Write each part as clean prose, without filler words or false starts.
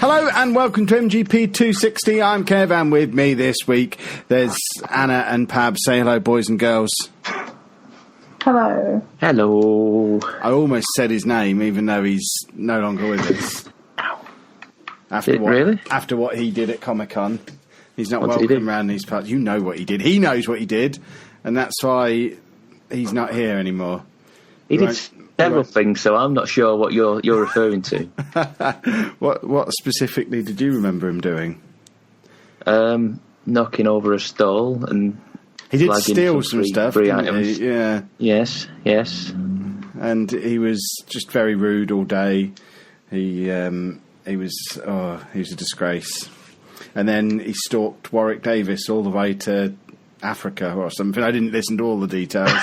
Hello and welcome to MGP260. I'm Kev, and with me this week there's Anna and Pab. Say hello, boys and girls. Hello. Hello. I almost said his name, even though he's no longer with us. After what he did at Comic Con, he's not welcome around these parts. You know what he did. He knows what he did, and that's why he's not here anymore. He did several things, so I'm not sure what you're referring to. What specifically did you remember him doing? Knocking over a stall and he did steal some stuff. Free items. Yeah. Yes. And he was just very rude all day. He was a disgrace. And then he stalked Warwick Davis all the way to Africa or something. I didn't listen to all the details.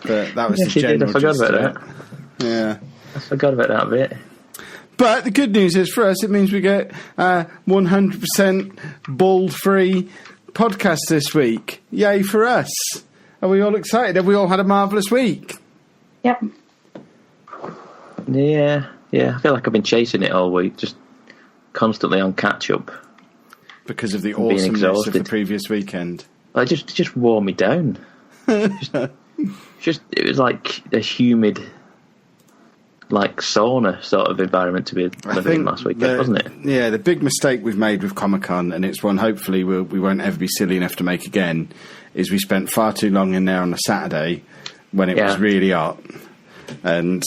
But that was the general. I forgot about that. Yeah. I forgot about that bit. But the good news is for us, it means we get 100% bald-free podcast this week. Yay for us. Are we all excited? Have we all had a marvellous week? Yep. Yeah. I feel like I've been chasing it all week, just constantly on catch-up. Because of the awesomeness of the previous weekend. Well, it just wore me down. It was like a humid, like sauna sort of environment to be living in last weekend, wasn't it? Yeah, the big mistake we've made with Comic Con, and it's one hopefully we won't ever be silly enough to make again, is we spent far too long in there on a Saturday when it was really hot. And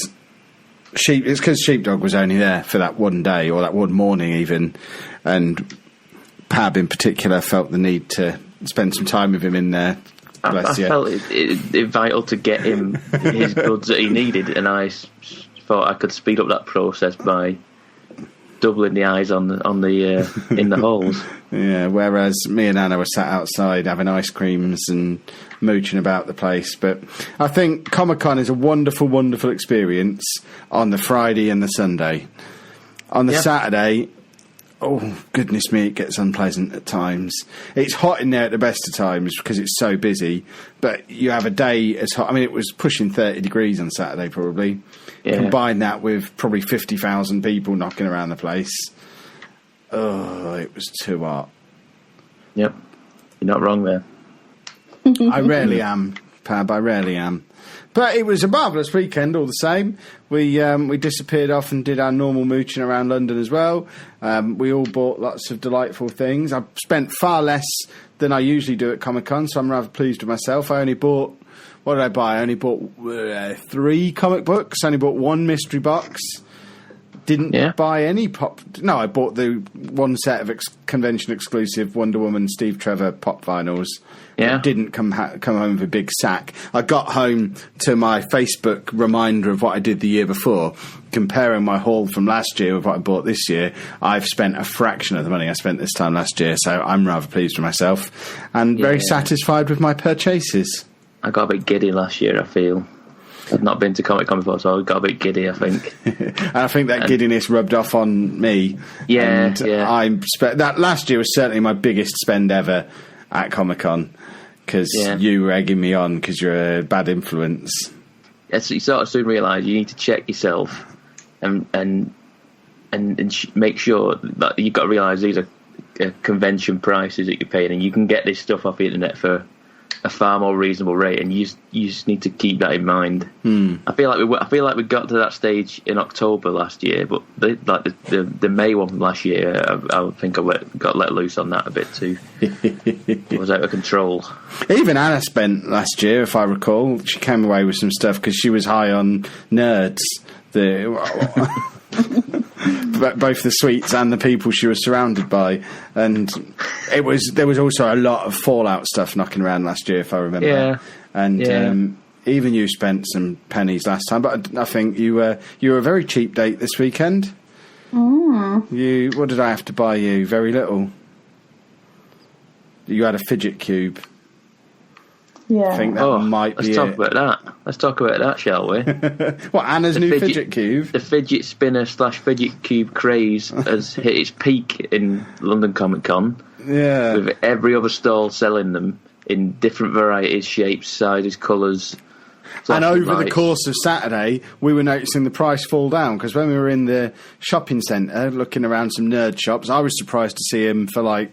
it's because Sheepdog was only there for that one day, or that one morning even, and Pab in particular felt the need to spend some time with him in there. I felt it vital to get him his goods that he needed, and I thought I could speed up that process by doubling the eyes on the in the holes. Yeah, whereas me and Anna were sat outside having ice creams and mooching about the place. But I think Comic Con is a wonderful, wonderful experience on the Friday and the Sunday. On the Saturday, oh, goodness me, it gets unpleasant at times. It's hot in there at the best of times because it's so busy, but you have a day as hot. I mean, it was pushing 30 degrees on Saturday probably. Yeah. Combine that with probably 50,000 people knocking around the place. Oh, it was too hot. Yep, you're not wrong there. I rarely am, Pab, I rarely am. But it was a marvellous weekend all the same. We disappeared off and did our normal mooching around London as well. We all bought lots of delightful things. I spent far less than I usually do at Comic Con, so I'm rather pleased with myself. I only bought, what did I buy? I only bought 3 comic books. I only bought 1 mystery box. Didn't buy any pop. No, I bought the one set of convention exclusive Wonder Woman Steve Trevor pop vinyls. Yeah, didn't come home with a big sack. I got home to my Facebook reminder of what I did the year before, comparing my haul from last year with what I bought this year. I've spent a fraction of the money I spent this time last year, so I'm rather pleased with myself and very satisfied with my purchases. I got a bit giddy last year, I feel. I've not been to Comic Con before, so I got a bit giddy, I think. And I think that giddiness rubbed off on me. Yeah. That last year was certainly my biggest spend ever at Comic Con, because you were egging me on because you're a bad influence. Yes, you sort of soon realise you need to check yourself and make sure that you've got to realise these are convention prices that you're paying, and you can get this stuff off the internet for a far more reasonable rate, and you just need to keep that in mind. I feel like we got to that stage in October last year, but the May one from last year, I think I got let loose on that a bit too. It was out of control. Even Anna spent last year, if I recall. She came away with some stuff because she was high on nerds. Both the sweets and the people she was surrounded by, and there was also a lot of Fallout stuff knocking around last year, if I remember. Yeah, and even you spent some pennies last time, but I think you were a very cheap date this weekend. What did I have to buy you? Very little. You had a fidget cube. Yeah. I think that might be Let's talk about that, shall we? What, Anna's new fidget cube? The fidget spinner / fidget cube craze has hit its peak in London Comic Con. Yeah. With every other stall selling them in different varieties, shapes, sizes, colours, And over the course of Saturday, we were noticing the price fall down, because when we were in the shopping centre looking around some nerd shops, I was surprised to see them for like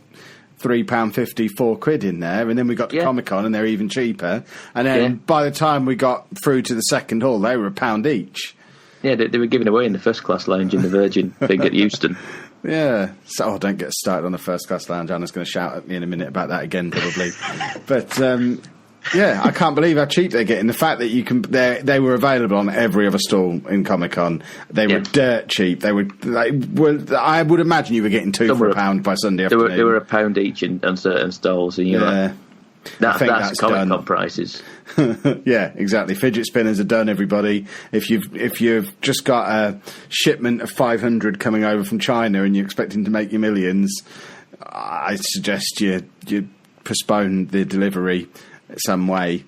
£3.50, £4 in there, and then we got to Comic Con and they're even cheaper. And then by the time we got through to the second hall, they were £1 each. Yeah, they were giving away in the first class lounge in the Virgin thing at Euston. Yeah. So, don't get started on the first class lounge. Anna's going to shout at me in a minute about that again, probably. But yeah, I can't believe how cheap they're getting. The fact that you can, they were available on every other stall in Comic Con. They were dirt cheap. I would imagine you were getting two for £1 by Sunday afternoon. They were £1 each on certain stalls, and you're like, that's Comic Con prices. Yeah, exactly. Fidget spinners are done, everybody. If you've just got a shipment of 500 coming over from China and you're expecting to make your millions, I suggest you postpone the delivery some way,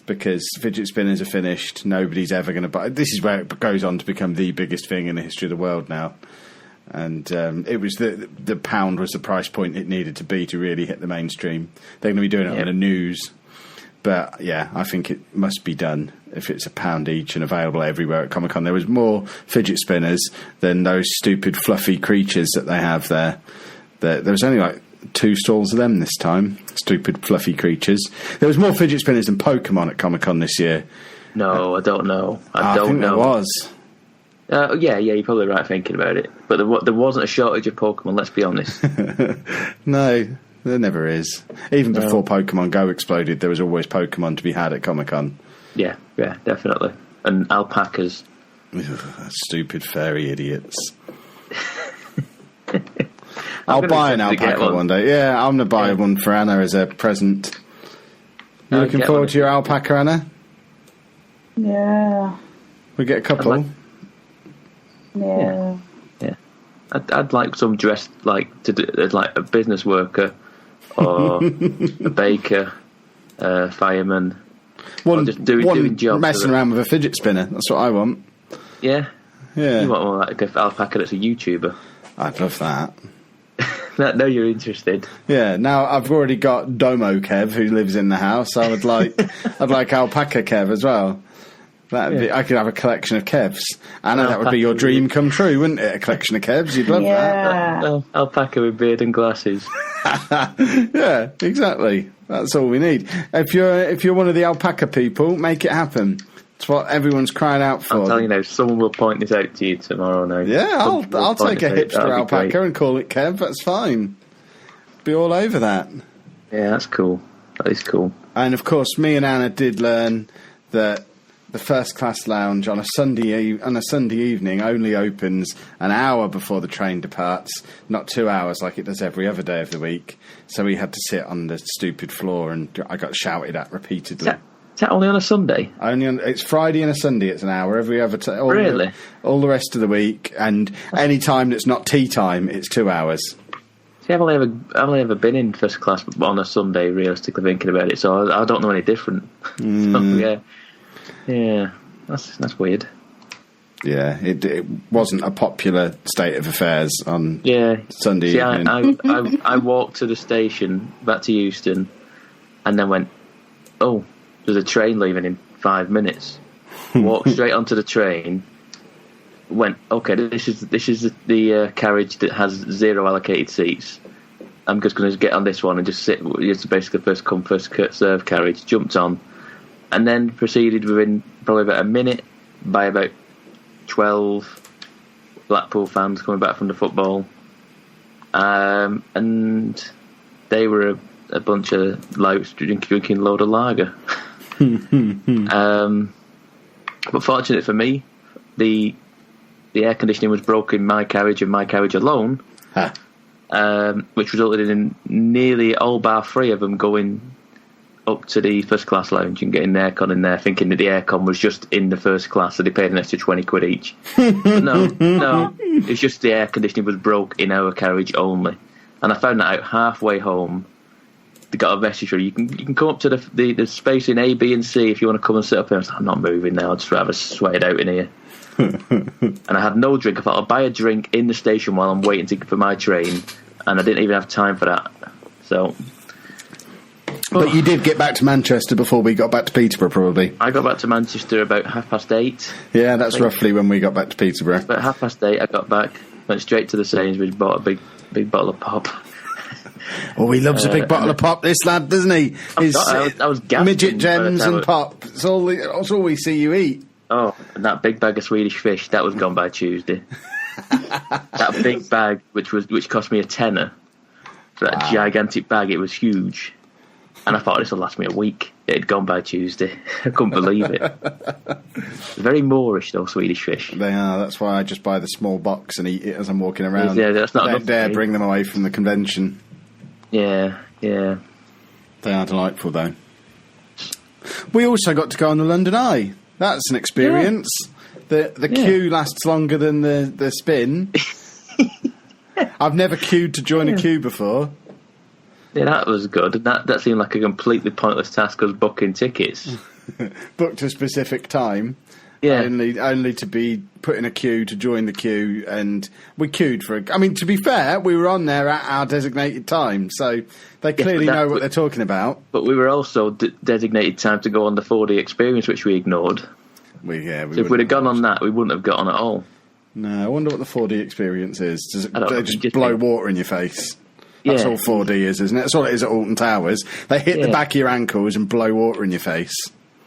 because fidget spinners are finished. Nobody's ever going to buy. This is where it goes on to become the biggest thing in the history of the world now. And it was the pound was the price point it needed to be to really hit the mainstream. They're going to be doing it on the news. But yeah, I think it must be done if it's £1 each and available everywhere at Comic Con. There was more fidget spinners than those stupid fluffy creatures that they have there. There was only like 2 stalls of them this time. Stupid fluffy creatures. There was more fidget spinners than Pokemon at Comic Con this year. No, I don't know. I think know. There was. Yeah, you're probably right thinking about it. But there wasn't a shortage of Pokemon, let's be honest. No, there never is. Even before Pokemon Go exploded, there was always Pokemon to be had at Comic Con. Yeah, definitely. And alpacas. Stupid fairy idiots. I'll buy an alpaca one day. Yeah, I'm going to buy one for Anna as a present. You looking forward to your alpaca, Anna? Yeah. We get a couple. Yeah. I'd like some dressed like a business worker or a baker, fireman. One just doing jobs. Messing around with a fidget spinner. That's what I want. Yeah. You want more like an alpaca that's a YouTuber. I'd love that. No, you're interested. Yeah. Now I've already got Domo Kev who lives in the house. I'd like Alpaca Kev as well. I could have a collection of Kevs. Anna, that would be your dream come true, wouldn't it? A collection of Kevs. You'd love that. Alpaca with beard and glasses. Yeah, exactly. That's all we need. If you're one of the alpaca people, make it happen. It's what everyone's crying out for. I'm telling you now, someone will point this out to you tomorrow night. Yeah, I'll take a hipster alpaca and call it Kev. That's fine. Be all over that. Yeah, that's cool. That is cool. And of course, me and Anna did learn that the first class lounge on a Sunday evening only opens an hour before the train departs, not 2 hours like it does every other day of the week. So we had to sit on the stupid floor, and I got shouted at repeatedly. Is that only on a Sunday? It's Friday and a Sunday. It's an hour every other time. Really? All the rest of the week, and any time that's not tea time, it's 2 hours. See, I've only ever been in first class on a Sunday, realistically thinking about it. So I don't know any different. So, yeah, that's weird. Yeah, it wasn't a popular state of affairs on Sunday evening. I walked to the station back to Euston, and then went, oh, there's a train leaving in 5 minutes. Walked straight onto the train. Went, okay, this is the carriage that has 0 allocated seats. I'm just going to get on this one and just sit. It's basically first come first serve carriage. Jumped on. And then proceeded within probably about a minute by about 12 Blackpool fans coming back from the football. And they were a bunch of louts drinking a load of lager. But fortunate for me, the air conditioning was broken in my carriage and my carriage alone, which resulted in nearly all bar 3 of them going up to the first class lounge and getting the aircon in there, thinking that the aircon was just in the first class, so they paid an extra £20 each. But no, it's just the air conditioning was broke in our carriage only. And I found that out halfway home. They got a message through. You can come up to the space in A, B, and C if you want to come and sit up here. I was like, I'm not moving now. I'd just rather sweat it out in here. And I had no drink. I thought I'll buy a drink in the station while I'm waiting for my train, and I didn't even have time for that. So. But you did get back to Manchester before we got back to Peterborough, probably. I got back to Manchester about 8:30. Yeah, that's roughly when we got back to Peterborough. About 8:30, I got back, went straight to the Sainsbury's, bought a big bottle of pop. Oh, he loves a big bottle of pop, this lad, doesn't he? I was gasping midget gems and pop. That's all we see you eat. Oh, and that big bag of Swedish fish, that was gone by Tuesday. That big bag, which cost me a tenner, for that gigantic bag, it was huge. And I thought this will last me a week. It had gone by Tuesday. I couldn't believe it. Very Moorish, though, Swedish fish. They are. That's why I just buy the small box and eat it as I'm walking around. Yeah, that's not Don't dare bring them away from the convention. Yeah. They are delightful, though. We also got to go on the London Eye. That's an experience. Yeah. The queue lasts longer than the spin. I've never queued to join a queue before. Yeah, that was good. That seemed like a completely pointless task, us booking tickets. Booked a specific time. Yeah. Only to be put in a queue to join the queue, and we queued for I mean, to be fair, we were on there at our designated time, so they clearly know what they're talking about. But we were also designated time to go on the 4D experience, which we ignored. So if we'd have gone on that, we wouldn't have got on at all. No, I wonder what the 4D experience is. Does it just blow water in your face? That's all 4D is, isn't it? That's all it is at Alton Towers. They hit the back of your ankles and blow water in your face.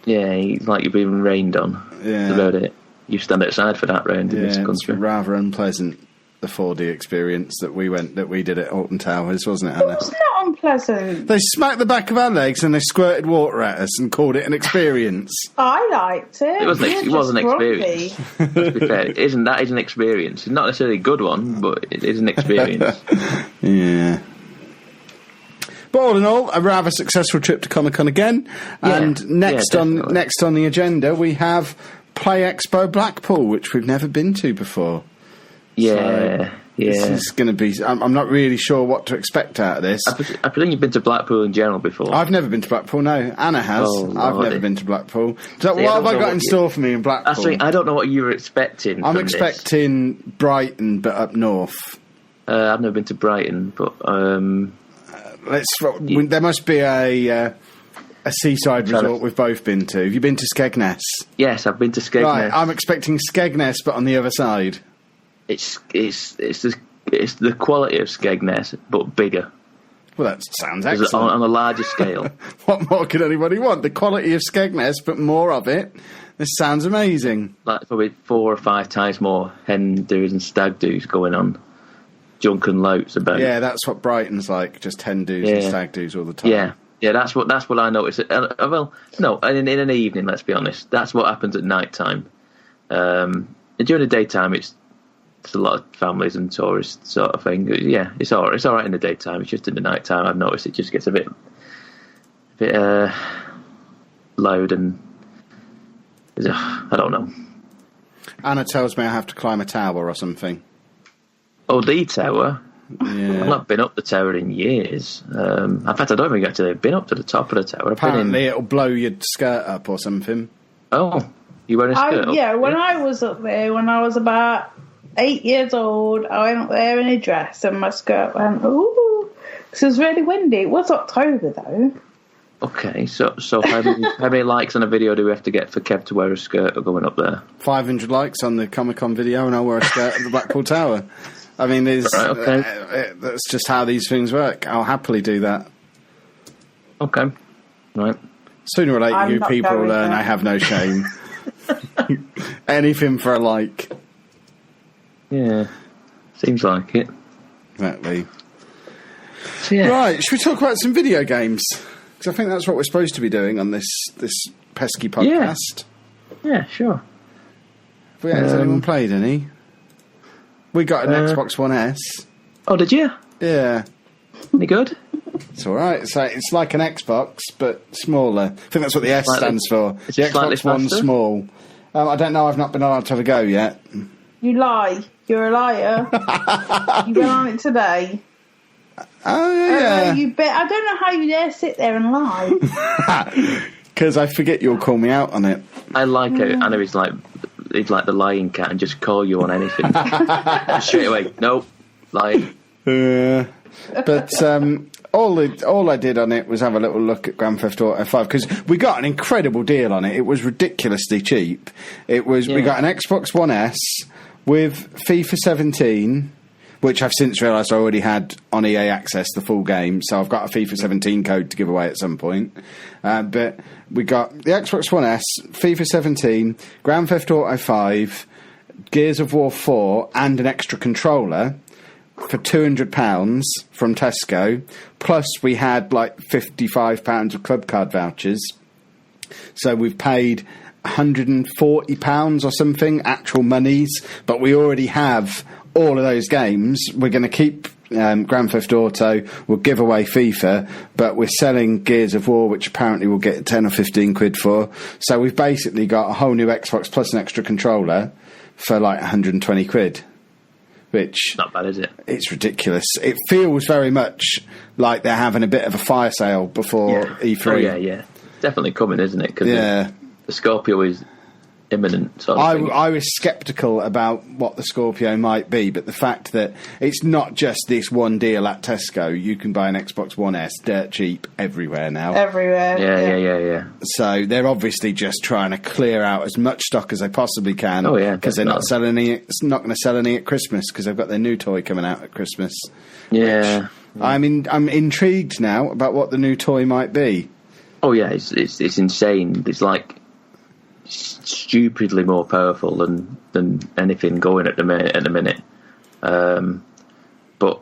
Yeah, it's like you're being rained on. Yeah. That's about it. You stand outside for that rain in this country. It's rather unpleasant, the 4D experience that we did at Alton Towers, wasn't it, Anna? It was not unpleasant. They smacked the back of our legs and they squirted water at us and called it an experience. I liked it. It was an experience. Let's be fair. That is an experience. It's not necessarily a good one, but it is an experience. Yeah. But all in all, a rather successful trip to Comic Con again. And next on the agenda, we have Play Expo Blackpool, which we've never been to before. Yeah. This is going to be... I'm not really sure what to expect out of this. I presume you've been to Blackpool in general before. I've never been to Blackpool, no. Anna has. I've never been to Blackpool. So what have I got in store for me in Blackpool? I don't know what you were expecting. I'm expecting Brighton, but up north. I've never been to Brighton, but... there must be a seaside resort we've both been to. Have you been to Skegness? Yes, I've been to Skegness. Right, I'm expecting Skegness, but on the other side. It's the quality of Skegness, but bigger. Well, that sounds excellent. On a larger scale. What more could anybody want? The quality of Skegness, but more of it. This sounds amazing. Like probably 4 or 5 times more hen do's and stag do's going on. Junk and louts about. Yeah, that's what Brighton's like. Just hen do's and stag do's all the time. Yeah, that's what I noticed. Well, no, in an evening, let's be honest, that's what happens at night time. During the daytime, it's a lot of families and tourists sort of thing. Yeah, it's all right in the daytime. It's just in the night time I've noticed it just gets a bit loud and I don't know. Anna tells me I have to climb a tower or something. Oh, the tower? Yeah. I've not been up the tower in years. In fact, I don't think I've actually been up to the top of the tower. Apparently it'll blow your skirt up or something. Oh, you wearing a skirt up? Yeah, when I was up there, when I was about 8 years old, I went up there in a dress and my skirt went, ooh. Because it was really windy. It was October, though. Okay, so how many likes on a video do we have to get for Kev to wear a skirt going up there? 500 likes on the Comic Con video and I'll wear a skirt at the Blackpool Tower. I mean, that's just how these things work. I'll happily do that. Okay, right. Sooner or later, you people will learn I have no shame. Anything for a like. Yeah, seems like it. Exactly. So, yeah. Right, should we talk about some video games? Because I think that's what we're supposed to be doing on this pesky podcast. Yeah, sure. Has anyone played any? We got an Xbox One S. Oh, did you? Yeah. Any good? It's all right. It's like an Xbox, but smaller. I think that's what the S stands for. The Xbox One's small. I don't know. I've not been allowed to have a go yet. You lie. You're a liar. You went on it today. Oh, yeah. I don't know how you dare sit there and lie. Because I forget you'll call me out on it. I like it. I know he's like the lying cat and just call you on anything. Straight away. Nope. Lying. But all I did on it was have a little look at Grand Theft Auto 5 because we got an incredible deal on it. It was ridiculously cheap. We got an Xbox One S with FIFA 17, which I've since realised I already had on EA Access the full game, so I've got a FIFA 17 code to give away at some point. But we got the Xbox One S, FIFA 17, Grand Theft Auto 5, Gears of War 4, and an extra controller for £200 from Tesco. Plus, we had like £55 of club card vouchers. So we've paid £140 or something, actual monies, but we already have all of those games. We're going to keep Grand Theft Auto, we'll give away FIFA, but we're selling Gears of War, which apparently we'll get 10 or 15 quid for. So we've basically got a whole new Xbox plus an extra controller for like 120 quid. Which, not bad, is it? It's ridiculous. It feels very much like they're having a bit of a fire sale before E3. Oh, yeah. Definitely coming, isn't it? Cause the Scorpio is imminent. Sort of thing. I was sceptical about what the Scorpio might be, but the fact that it's not just this one deal at Tesco, you can buy an Xbox One S dirt cheap everywhere now. Everywhere. Yeah. So they're obviously just trying to clear out as much stock as they possibly can. Oh, yeah. Because they're not selling any. It's not going to sell any at Christmas because they've got their new toy coming out at Christmas. Yeah. I'm intrigued now about what the new toy might be. Oh yeah, it's insane. It's like stupidly more powerful than anything going at the minute. But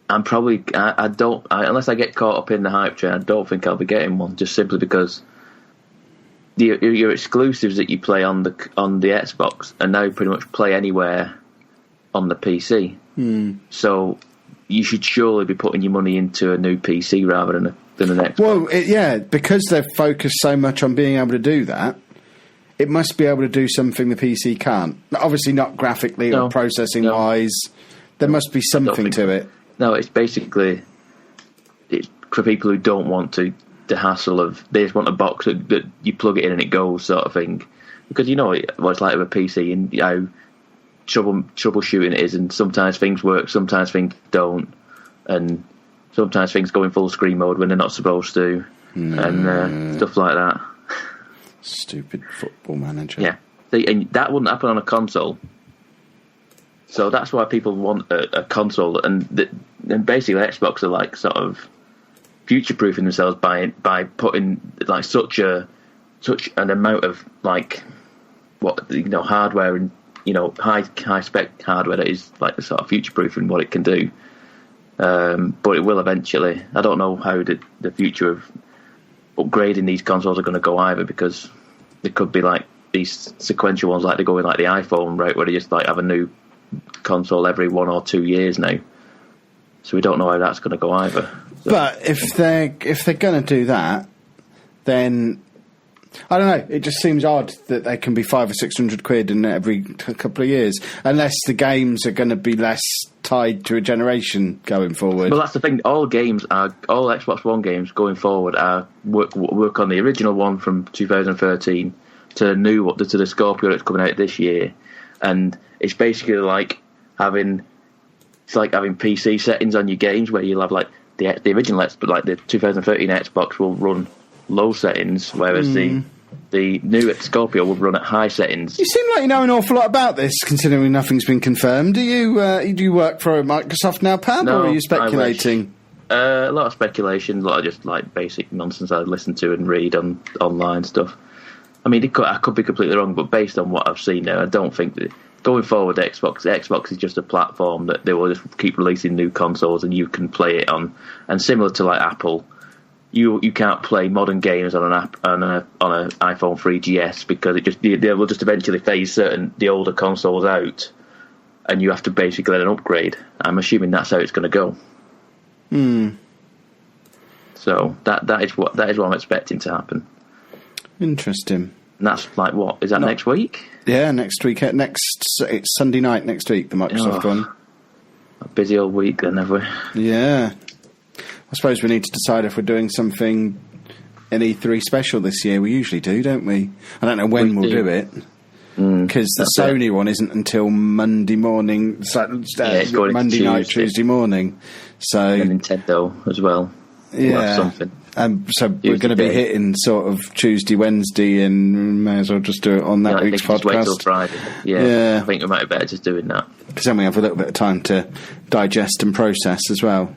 I'm probably unless I get caught up in the hype train, I don't think I'll be getting one, just simply because your exclusives that you play on the Xbox are now pretty much play anywhere on the PC. So you should surely be putting your money into a new PC rather than an Xbox. Well, because they've focused so much on being able to do that, it must be able to do something the PC can't. Obviously not graphically or processing-wise. There must be something to it. No, it's basically it's for people who don't want the hassle of, they just want a box that you plug it in and it goes sort of thing. Because you know what it's like with a PC and how troubleshooting it is, and sometimes things work, sometimes things don't, and sometimes things go in full screen mode when they're not supposed to, and stuff like that. Stupid Football Manager. Yeah. And that wouldn't happen on a console. So that's why people want a console. And basically Xbox are like sort of future-proofing themselves by putting like such an amount of like hardware and high spec hardware that is like the sort of future-proofing what it can do. But it will eventually. I don't know how the future of upgrading these consoles are going to go either, because they could be like these sequential ones, like they go in like the iPhone route, where they just like have a new console every 1 or 2 years now. So we don't know how that's going to go either. So. But if they're going to do that, then I don't know. It just seems odd that they can be 500 or 600 quid in every couple of years, unless the games are going to be less tied to a generation going forward. Well, that's the thing. All Xbox One games going forward are work on the original one from 2013 to the new one, to the Scorpio that's coming out this year, and it's basically like having PC settings on your games where you'll have like the original, but like the 2013 Xbox will run low settings, whereas the new Scorpio will run at high settings. You seem like you know an awful lot about this, considering nothing's been confirmed. Do you work for Microsoft now, Pab, or are you speculating? A lot of speculation, a lot of just like basic nonsense I listen to and read on online stuff. I mean, I could be completely wrong, but based on what I've seen now, I don't think that going forward, Xbox is just a platform that they will just keep releasing new consoles and you can play it on. And similar to like Apple, you can't play modern games on an iPhone 3GS because they will just eventually phase the older consoles out, and you have to basically let an upgrade. I'm assuming that's how it's going to go. So that is what I'm expecting to happen. Interesting. And that's like what is that next week? Yeah, next week. It's Sunday night next week. The Microsoft one. A busy old week then, have we? Yeah. I suppose we need to decide if we're doing something an E3 special this year. We usually do, don't we? I don't know when we'll do it. because the Sony one isn't until Monday morning, Monday night, Tuesday morning. So and Nintendo as well. Yeah, something. So we're going to be hitting sort of Tuesday, Wednesday, and may as well just do it on that week's podcast. Just wait till Friday. Yeah, I think we might be better just doing that because then we have a little bit of time to digest and process as well.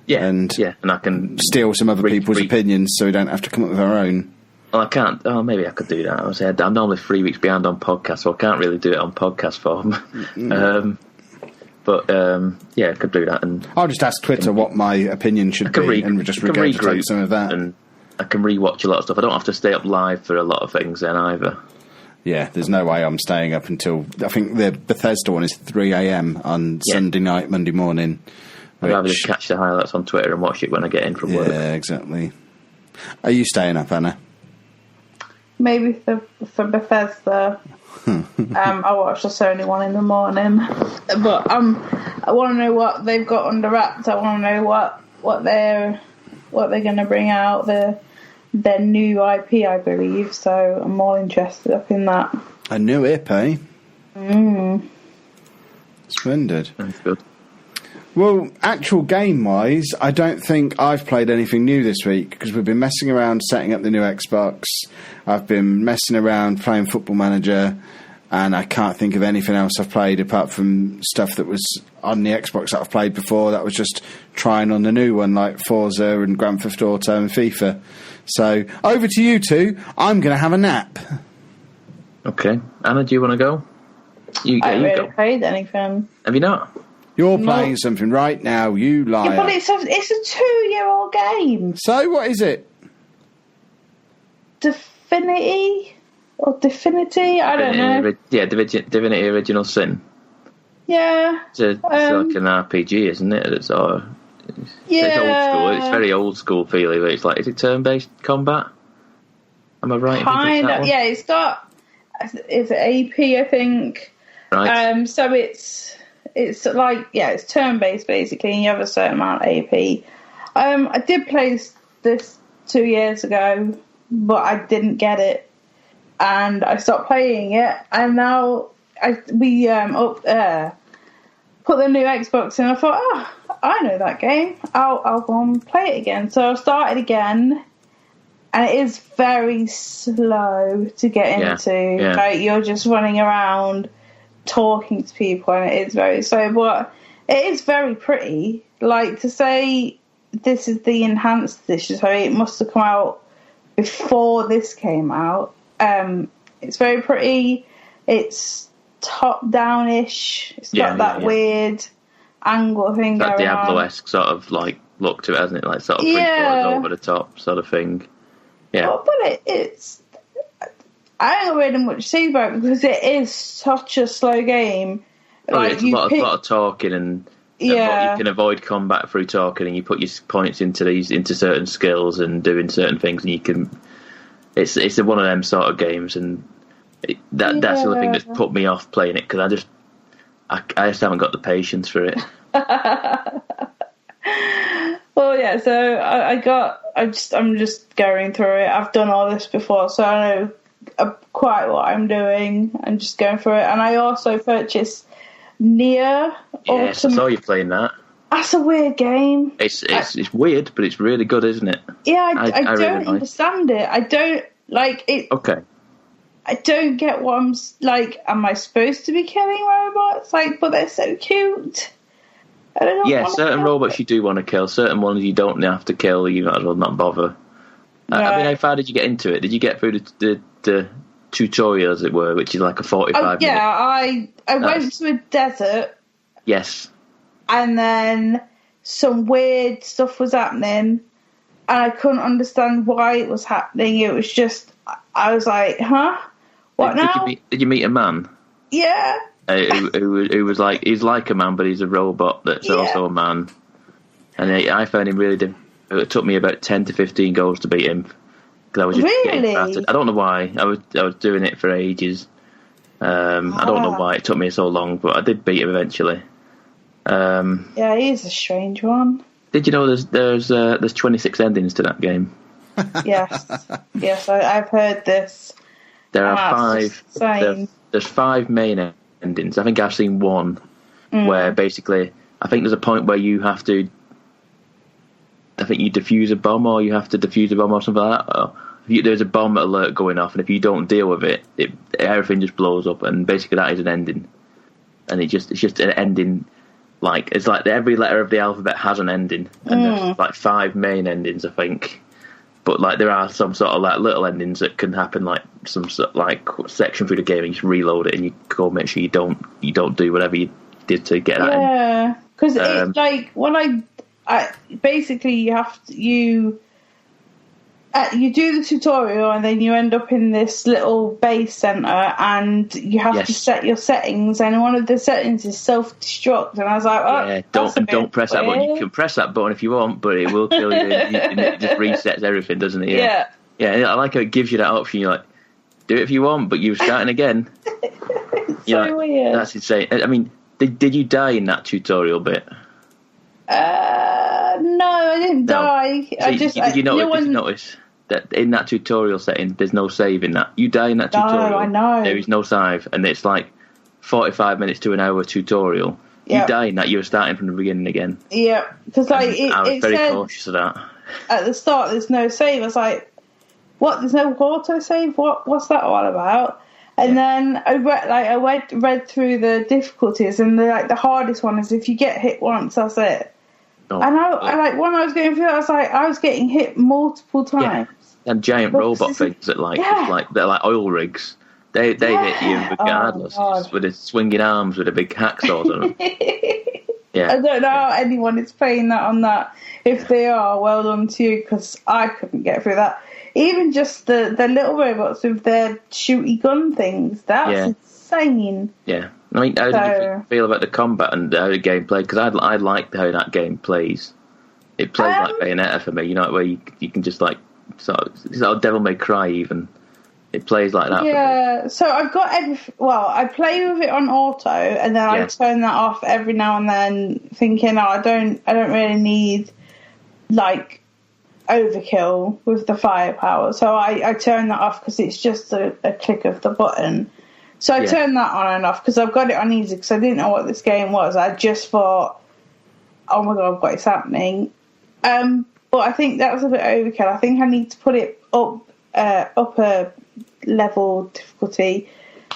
Yeah, and I can steal some other people's opinions, so we don't have to come up with our own. Well, I can't. Oh, maybe I could do that. I'm normally 3 weeks behind on podcasts, so I can't really do it on podcast form. But I could do that, and I'll just ask Twitter what my opinion should be, and just regurgitate some of that. And I can rewatch a lot of stuff. I don't have to stay up live for a lot of things then either. Yeah, there's no way I'm staying up until I think the Bethesda one is 3 a.m. on Sunday night, Monday morning. I'd rather just catch the highlights on Twitter and watch it when I get in from work. Yeah, exactly. Are you staying up, Anna? Maybe for Bethesda. I watched the Sony one in the morning, but I want to know what they've got under wraps. I want to know what they're going to bring out, their new IP, I believe. So I'm more interested up in that. A new IP, eh? Splendid. That's good. Well, actual game-wise, I don't think I've played anything new this week because we've been messing around setting up the new Xbox. I've been messing around playing Football Manager, and I can't think of anything else I've played apart from stuff that was on the Xbox that I've played before that was just trying on the new one, like Forza and Grand Theft Auto and FIFA. So, over to you two. I'm going to have a nap. Okay. Anna, do you want to go? I haven't really played anything. Have you not? You're playing something right now, you liar. Yeah, but it's a 2-year-old game. So, what is it? Divinity? Or Divinity? I don't know. Divinity Original Sin. Yeah. It's like an RPG, isn't it? It's old school. It's very old school feeling. But it's like, is it turn-based combat? Am I right? Kind of. Yeah, it's got... It's AP, I think. Right. So it's like, it's turn-based basically, and you have a certain amount of AP. I did play this 2 years ago, but I didn't get it, and I stopped playing it, and now we up there put the new Xbox in. I thought, I know that game. I'll go and play it again. So I started again, and it is very slow to get into. Yeah. Like, you're just running around talking to people, and it is very slow, but it is very pretty. Like, to say this is the enhanced edition, so it must have come out before this came out. It's very pretty. It's top down-ish. It's got that weird angle thing going on. That Diablo-esque sort of like look to it, hasn't it? Like sort of three-quarters over the top sort of thing. Yeah, but it's. I don't really much to say about it because it is such a slow game. Like, it's a lot of talking, and you can avoid combat through talking, and you put your points into certain skills and doing certain things, and you can. It's one of them sort of games, and that's the other thing that's put me off playing it because I just haven't got the patience for it. Well, yeah. So I'm just going through it. I've done all this before, so I know quite what I'm doing. I'm just going through it, and I also purchased Nier. Yes, I saw you playing that. That's a weird game. It's weird, but it's really good, isn't it? Yeah, I don't really understand it. I don't like it. Okay. I don't get what I'm like. Am I supposed to be killing robots? Like, but they're so cute. I don't know. Yeah, certain robots you do want to kill. Certain ones you don't have to kill. You might as well not bother. Right. I mean, how far did you get into it? Did you get through the tutorial, as it were, which is like a 45 minute? Yeah, I went to a desert. Yes. And then some weird stuff was happening, and I couldn't understand why it was happening. It was just, I was like, huh? What now? Did you meet a man? Yeah. Who was like, he's like a man, but he's a robot that's also a man. And I found him really difficult. It took me about 10 to 15 goals to beat him. Because I was just getting battered. I don't know why. I was doing it for ages. I don't know why it took me so long, but I did beat him eventually. Yeah, he's a strange one. Did you know there's 26 endings to that game? Yes, I've heard this. There are there's 5 main endings. I think I've seen one where basically I think there's a point where you have to. I think you defuse a bomb, or you have to defuse a bomb, or something like that. Or there's a bomb alert going off, and if you don't deal with it, everything just blows up. And basically, that is an ending. And it's just an ending. Like it's like every letter of the alphabet has an ending, and there's like 5 main endings, I think. But like there are some sort of like little endings that can happen, like some sort of, like section through the game, and you just reload it, and you go make sure you don't do whatever you did to get that. Yeah, because it's like when I basically you have to you do the tutorial, and then you end up in this little base center, and you have to set your settings, and one of the settings is self-destruct, and I was like, don't press that button. You can press that button if you want, but it will kill you. It just resets everything, doesn't it? Yeah. I like how it gives you that option. You're like, do it if you want, but you're starting again. So weird. That's insane. I mean, did you die in that tutorial bit? No, I didn't die. So did you notice that in that tutorial setting, there's no save in that? You die in that tutorial. No, I know. There is no save, and it's like 45 minutes to an hour tutorial. You die in that, you're starting from the beginning again. Yeah, because I was very cautious of that. At the start, there's no save. I was like, what? There's no auto save? What's that all about? And then I read through the difficulties, and the hardest one is if you get hit once, that's it. And I when I was going through it, I was getting hit multiple times. Yeah. And giant robot things that they're like oil rigs. They hit you regardless, with the swinging arms with the big hacksaws on them. Yeah. I don't know how anyone is playing that on that. If they are, well done to you, because I couldn't get through that. Even just the little robots with their shooty gun things, that's insane. Yeah. I mean, how did you feel about the combat and how the game played? Because I like how that game plays. It plays like Bayonetta for me, where you can just like sort of Devil May Cry even. It plays like that. Yeah, so I've got I play with it on auto, and then I turn that off every now and then, thinking, I don't really need like overkill with the firepower. So I turn that off because it's just a click of the button. So I turned that on and off because I've got it on easy because I didn't know what this game was. I just thought, oh my god, what is happening? But I think that was a bit overkill. I think I need to put it up a level difficulty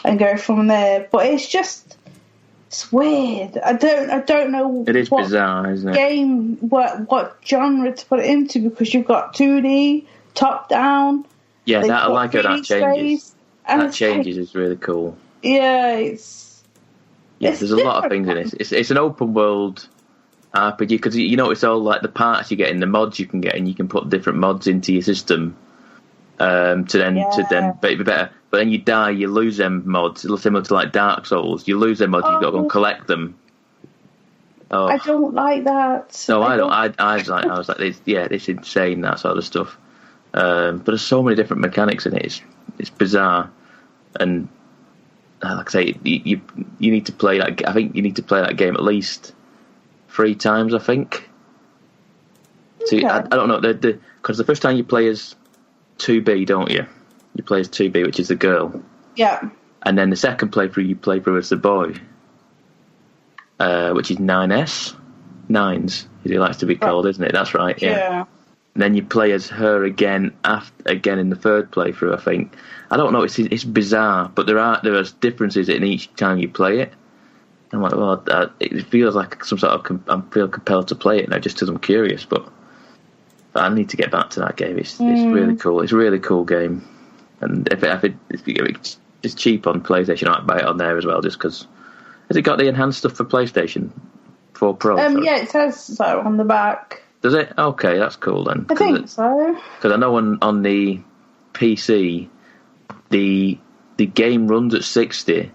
and go from there. But it's weird. I don't know. It is bizarre, isn't it? What genre to put it into, because you've got 2D, top down. Yeah, I like how that changes. That changes is really cool. Yeah, there's a lot of things in it. It's an open world RPG, because it's all like the parts you get in the mods you can get, and you can put different mods into your system to then be better. But then you die, you lose them mods. It's similar to like Dark Souls. You lose them mods, you've got to go and collect them. Oh. I don't like that. No, I don't. I was like, it's insane, that sort of stuff. But there's so many different mechanics in it. It's bizarre, and like I say, you need to play that. I think you need to play that game at least 3 times. I think. Okay. So I don't know, because the first time you play as 2B, don't you? You play as 2B, which is the girl. Yeah. And then the second playthrough, you play through as the boy, which is 9S. Nines, as he likes to be called, isn't it? That's right. Yeah. And then you play as her again in the third playthrough, I think. I don't know, it's bizarre, but there are differences in each time you play it. I'm like, well, it feels like some sort of I feel compelled to play it now just because I'm curious, but I need to get back to that game. It's really cool. It's a really cool game, and if it's cheap on PlayStation, I might buy it on there as well, just because. Has it got the enhanced stuff for PlayStation 4 Pro? Yeah, it says so on the back. Does it? Okay, that's cool then. I think so. Because I know on the PC, the game runs at 60,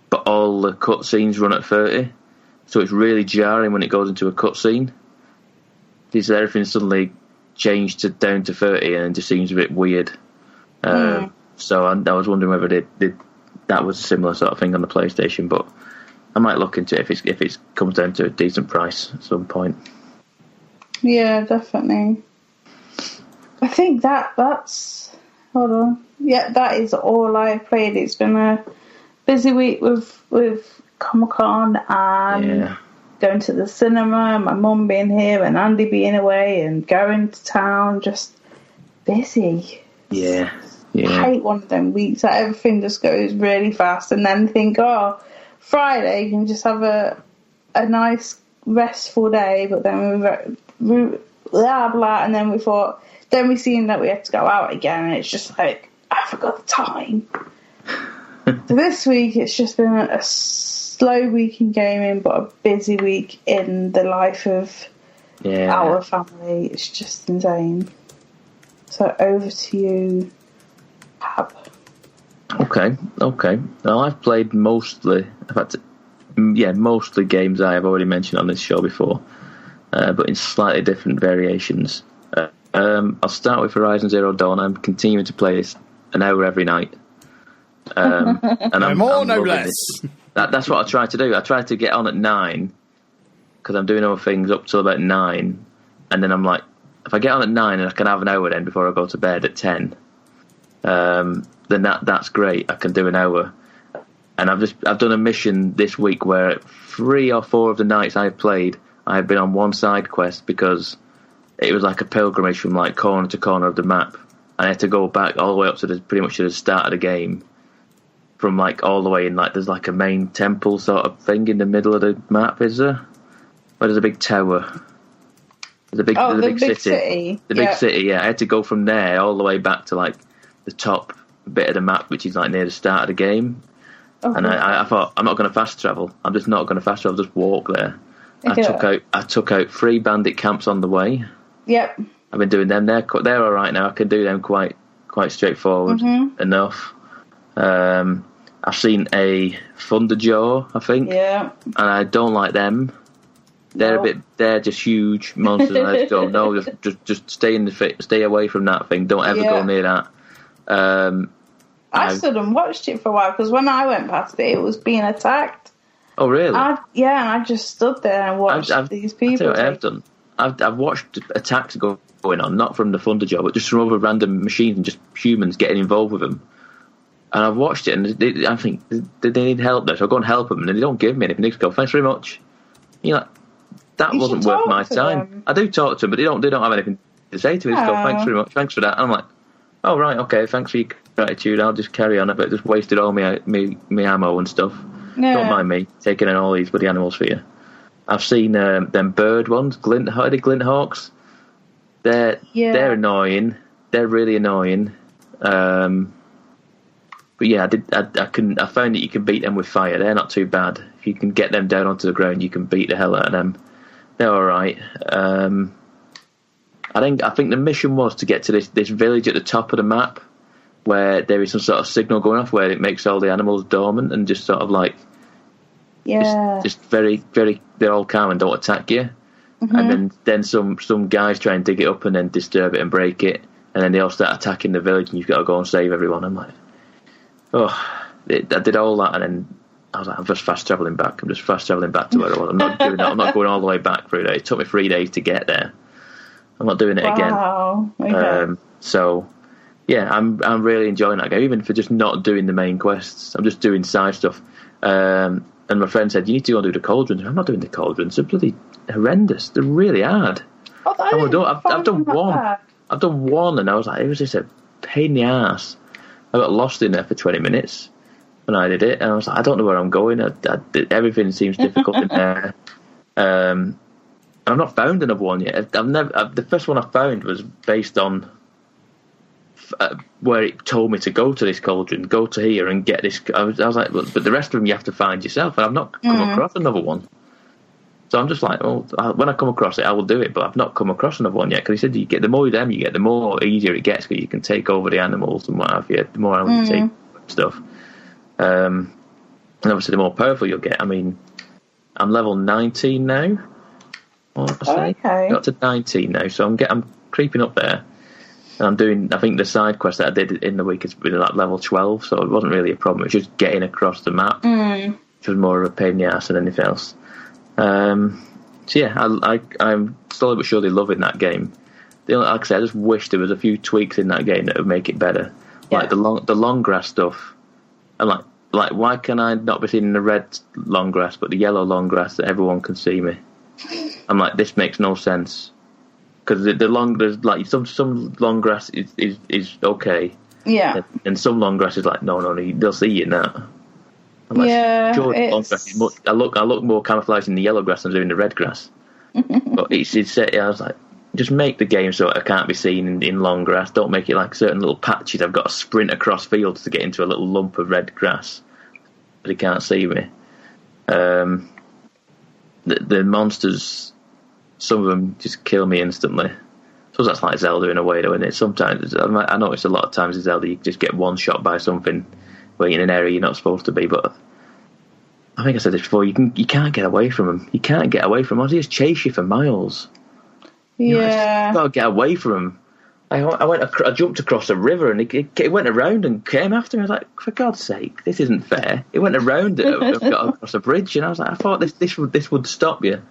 but all the cutscenes run at 30. So it's really jarring when it goes into a cutscene. Everything suddenly changed down to 30, and it just seems a bit weird. So I was wondering whether that was a similar sort of thing on the PlayStation, but I might look into it if it comes down to a decent price at some point. Yeah, definitely. I think that's... Hold on. Yeah, that is all I've played. It's been a busy week with Comic Con and going to the cinema, my mum being here and Andy being away and going to town, just busy. Yeah. I hate one of them weeks that everything just goes really fast, and then think, Friday you can just have a nice restful day, but then we blah blah, and then we seen that we had to go out again, and it's just like, I forgot the time. So this week it's just been a slow week in gaming, but a busy week in the life of our family. It's just insane. So over to you, Pab. Okay. Now I've played mostly games I have already mentioned on this show before, but in slightly different variations. I'll start with Horizon Zero Dawn. I'm continuing to play this an hour every night. And I'm no less. That's what I try to do. I try to get on at 9 because I'm doing other things up till about 9, and then I'm like, if I get on at 9 and I can have an hour then before I go to bed at 10, then that's great. I can do an hour. And I've done a mission this week where 3 or 4 of the nights I've played, I've been on one side quest because it was like a pilgrimage from like corner to corner of the map. I had to go back all the way up to pretty much to the start of the game, from like all the way in, like there's like a main temple sort of thing in the middle of the map, is there? Where there's a big tower. There's a big city. The big city, yeah. I had to go from there all the way back to like the top bit of the map, which is like near the start of the game. Okay. And I thought, I'm not going to fast travel. I'm just not going to fast travel. I'll just walk there. I took out 3 bandit camps on the way. Yep. I've been doing them. They're all right now. I can do them quite straightforward enough. I've seen a Thunderjaw, I think. Yeah. And I don't like them. They're just huge monsters. And I just go, no, just stay away from that thing. Don't ever go near that. I stood and watched it for a while because when I went past it was being attacked. Oh, really? And I just stood there and watched these people. I've done. I've watched attacks going on, not from the Thunderjaw, but just from other random machines and just humans getting involved with them. And I've watched it, and I think they need help there, so I go and help them, and they don't give me anything. They just go, "Thanks very much." You're like, that wasn't worth my time. Them. I do talk to them, but they don't have anything to say to me. They just go, "Thanks very much, thanks for that." And I'm like, "Oh right, okay, thanks for your gratitude. I'll just carry on." But just wasted all my ammo and stuff. Yeah. Don't mind me taking in all these bloody animals for you. I've seen them bird ones, Glint Hawks. They're annoying. They're really annoying. But yeah, I found that you can beat them with fire. They're not too bad. If you can get them down onto the ground, you can beat the hell out of them. They're all right. I think the mission was to get to this village at the top of the map where there is some sort of signal going off where it makes all the animals dormant and just sort of like just very, very, they're all calm and don't attack you. Mm-hmm. And then some guys try and dig it up and then disturb it and break it, and then they all start attacking the village and you've got to go and save everyone. I'm like, I did all that, and then I was like, I'm just fast travelling back. I'm just fast travelling back to where I was. I'm not doing that. I'm not going all the way back through there. It took me 3 days to get there. I'm not doing it again. Okay. So yeah, I'm really enjoying that game, even for just not doing the main quests. I'm just doing side stuff. And my friend said, you need to go and do the cauldrons. I'm not doing the cauldrons. They're bloody horrendous. They're really hard. I've done one. I've done one, and I was like, it was just a pain in the ass. I got lost in there for 20 minutes when I did it, and I was like, I don't know where I'm going. Everything seems difficult in there. And I've not found another one yet. The first one I found was based on where it told me to go to this cauldron, go to here and get this. I was like, well, but the rest of them you have to find yourself, and I've not come across another one. So I'm just like, well, when I come across it, I will do it, but I've not come across another one yet, because he said you get the more them you get, the more easier it gets, because you can take over the animals and what have you. The more animals you take stuff, and obviously the more powerful you'll get. I mean, I'm level 19 now. Okay. Got to 19 now, so I'm creeping up there. And I'm doing, I think the side quest that I did in the week has been like level 12, so it wasn't really a problem. It was just getting across the map, which was more of a pain in the ass than anything else. So yeah, I'm slowly but surely loving that game. Like I said, I just wish there was a few tweaks in that game that would make it better. Yeah. Like the long grass stuff, and like like, why can I not be seen in the red long grass, but the yellow long grass that everyone can see me? I'm like, this makes no sense. Because there's like some long grass is okay. Yeah. And some long grass is like, no, they'll see you now. I'm like, sure, long grass is I look more camouflaged in the yellow grass than I do in the red grass. But I was like, just make the game so I can't be seen in long grass. Don't make it like certain little patches. I've got to sprint across fields to get into a little lump of red grass, but he can't see me. The monsters, some of them just kill me instantly. So that's like Zelda in a way, though, isn't it? Sometimes I notice a lot of times in Zelda you just get one shot by something where you're in an area you're not supposed to be. But I think I said this before. You can't get away from them. You can't get away from them. They just chase you for miles. Yeah, you got to get away from them. I jumped across a river and it went around and came after me. I was like, for God's sake, this isn't fair. It went around it and got across a bridge, and I was like, I thought this would stop you.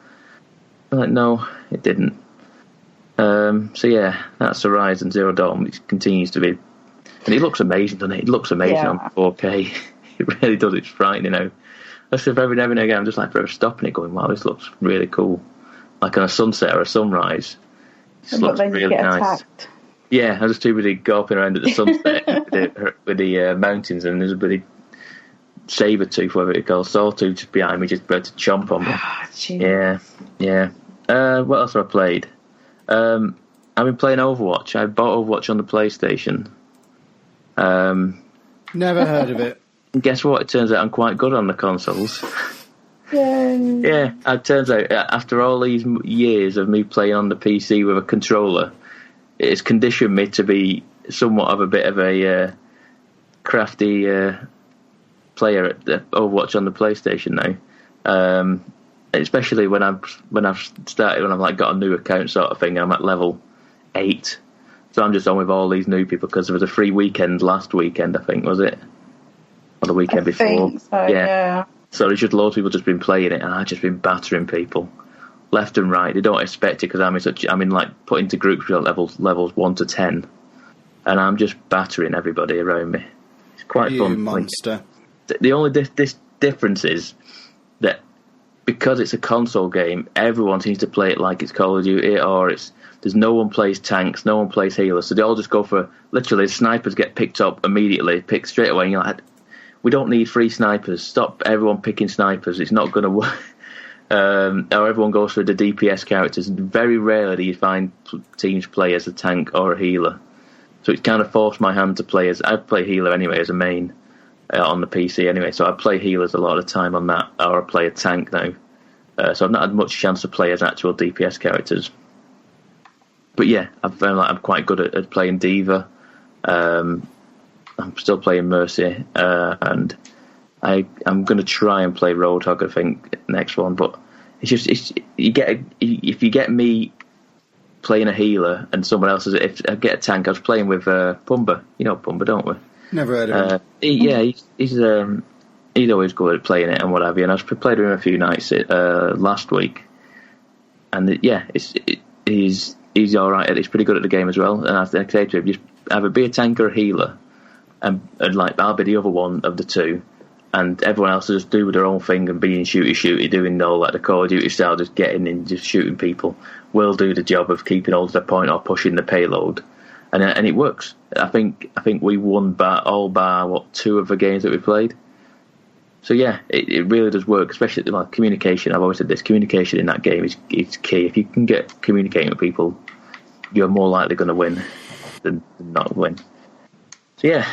I'm like, no, it didn't. So yeah, that's Horizon Zero Dawn, which continues to be, and it looks amazing, doesn't it? It looks amazing on 4K. It really does. It's frightening now. That's if every now and again I'm just like forever stopping it, going, wow, this looks really cool. Like on a sunset or a sunrise, it looks really nice. Attacked. Yeah, I was too busy gawping around at the sunset with the mountains, and there's a bloody saber tooth, whatever it calls, sawtooth just behind me, just about to chomp on me. Yeah. What else have I played? I've been playing Overwatch. I bought Overwatch on the PlayStation. Never heard of it. And guess what? It turns out I'm quite good on the consoles. Yeah, it turns out after all these years of me playing on the PC with a controller, it's conditioned me to be somewhat of a bit of a crafty player at the Overwatch on the PlayStation now. Especially when I've like got a new account sort of thing. I'm at level 8, so I'm just on with all these new people because there was a free weekend last weekend, I think, was it, or the weekend before? Think so, yeah. So there's just loads of people just been playing it, and I've just been battering people left and right. They don't expect it because I'm in like put into groups with levels 1 to 10, and I'm just battering everybody around me. It's quite fun. You monster. The only difference is that because it's a console game, everyone seems to play it like it's Call of Duty, or there's no one plays tanks, no one plays healers, so they all just go for, literally, snipers get picked up immediately, picked straight away, and you're like, we don't need free snipers, stop everyone picking snipers, it's not going to work. Or everyone goes for the DPS characters, and very rarely do you find teams play as a tank or a healer. So it's kind of forced my hand to play I play healer anyway as a main. On the PC anyway, so I play healers a lot of the time on that, or I play a tank now. So I've not had much chance to play as actual DPS characters. But yeah, I've found like I'm quite good at playing Diva. I'm still playing Mercy, and I'm going to try and play Roadhog, I think, next one. But if you get me playing a healer and someone else if I get a tank, I was playing with Pumba. You know Pumba, don't we? Never heard of him. He's always good at playing it and what have you. And I played with him a few nights last week, and he's all right. He's pretty good at the game as well. And I say to him, just either be a tank or a healer, and like I'll be the other one of the two, and everyone else will just do their own thing and being shooty, doing all like the Call of Duty style, just getting in, just shooting people. We'll do the job of keeping all to the point or pushing the payload. And it works. I think we won all bar 2 of the games that we played. So yeah, it really does work. Especially like communication. I've always said this: communication in that game is key. If you can get communicating with people, you're more likely going to win than not win. So yeah,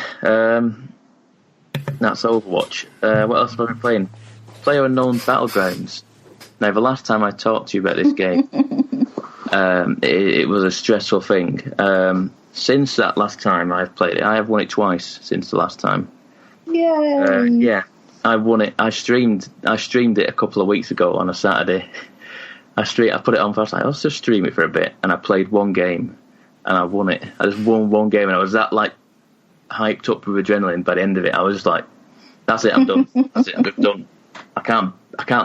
that's Overwatch. What else have I been playing? PlayerUnknown's Battlegrounds. Now, the last time I talked to you about this game, it was a stressful thing. Since that last time I've played it, I have won it twice since the last time. Yay! Yeah, I won it. I streamed it a couple of weeks ago on a Saturday. I put it on first. Let's just stream it for a bit, and I played one game, and I won it. I just won one game, and I was that like hyped up with adrenaline. By the end of it, I was just like, "That's it, I'm done. That's it, I'm just done. I can't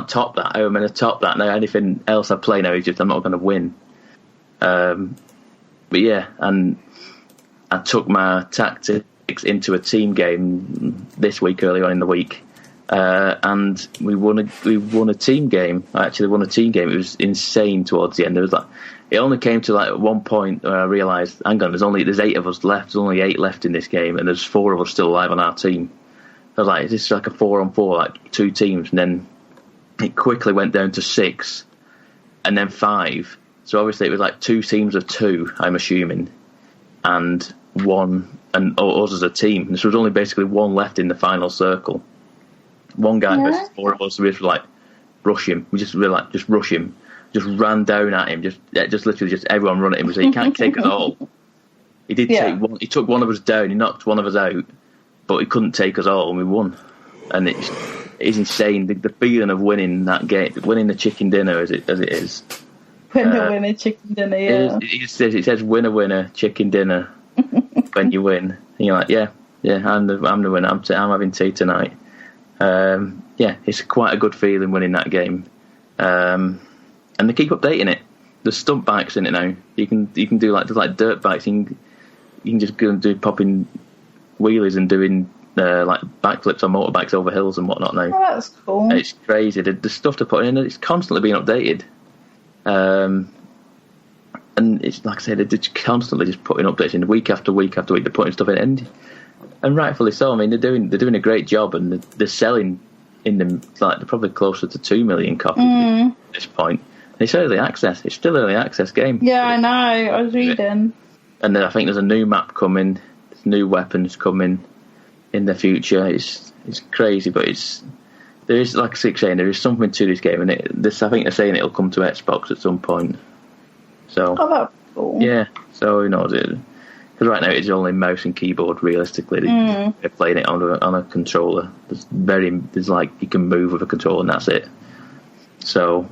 top that. How am I going to top that now? Anything else I play now is just I'm not going to win." But yeah, and I took my tactics into a team game this week, earlier on in the week, and we won a team game. I actually won a team game. It was insane towards the end. It only came to at one point where I realised, hang on, there's 8 of us left. There's only 8 left in this game, and there's 4 of us still alive on our team. I was like, is this like a 4-on-4, 2 teams? And then it quickly went down to 6, and then 5. So obviously it was 2 teams of 2, I'm assuming, and 1, and us as a team. This was only basically 1 left in the final circle. 1 guy versus 4 of us. We just rush him. We just just rush him. Just ran down at him. Just literally everyone run at him. So he can't take us all. He did take one. He took one of us down. He knocked one of us out, but he couldn't take us all, and we won. And it's insane. The feeling of winning that game, winning the chicken dinner as it is. Winner, chicken dinner. Yeah. It says winner, winner, chicken dinner. When you win, and you're like, yeah, I'm the winner. I'm having tea tonight. It's quite a good feeling winning that game. And they keep updating it. There's stunt bikes in it now. You can do there's dirt bikes. You can just go and do popping wheelies and doing backflips on motorbikes over hills and whatnot now. Oh, that's cool. It's crazy. The stuff they're putting in, it's constantly being updated. And it's like I said, they're just constantly just putting updates in week after week after week. They're putting stuff in, and rightfully so. I mean, they're doing a great job, and they're selling in them they're probably closer to 2 million copies at this point. And it's early access. It's still early access game. Yeah, I know. I was reading. And then I think there's a new map coming. There's new weapons coming in the future. It's crazy, but there is, like I keep saying, there is something to this game, and I think they're saying it'll come to Xbox at some point. So, that's cool. Yeah, so who knows it? Because right now it's only mouse and keyboard. Realistically, they're playing it on a controller. There's you can move with a controller, and that's it. So,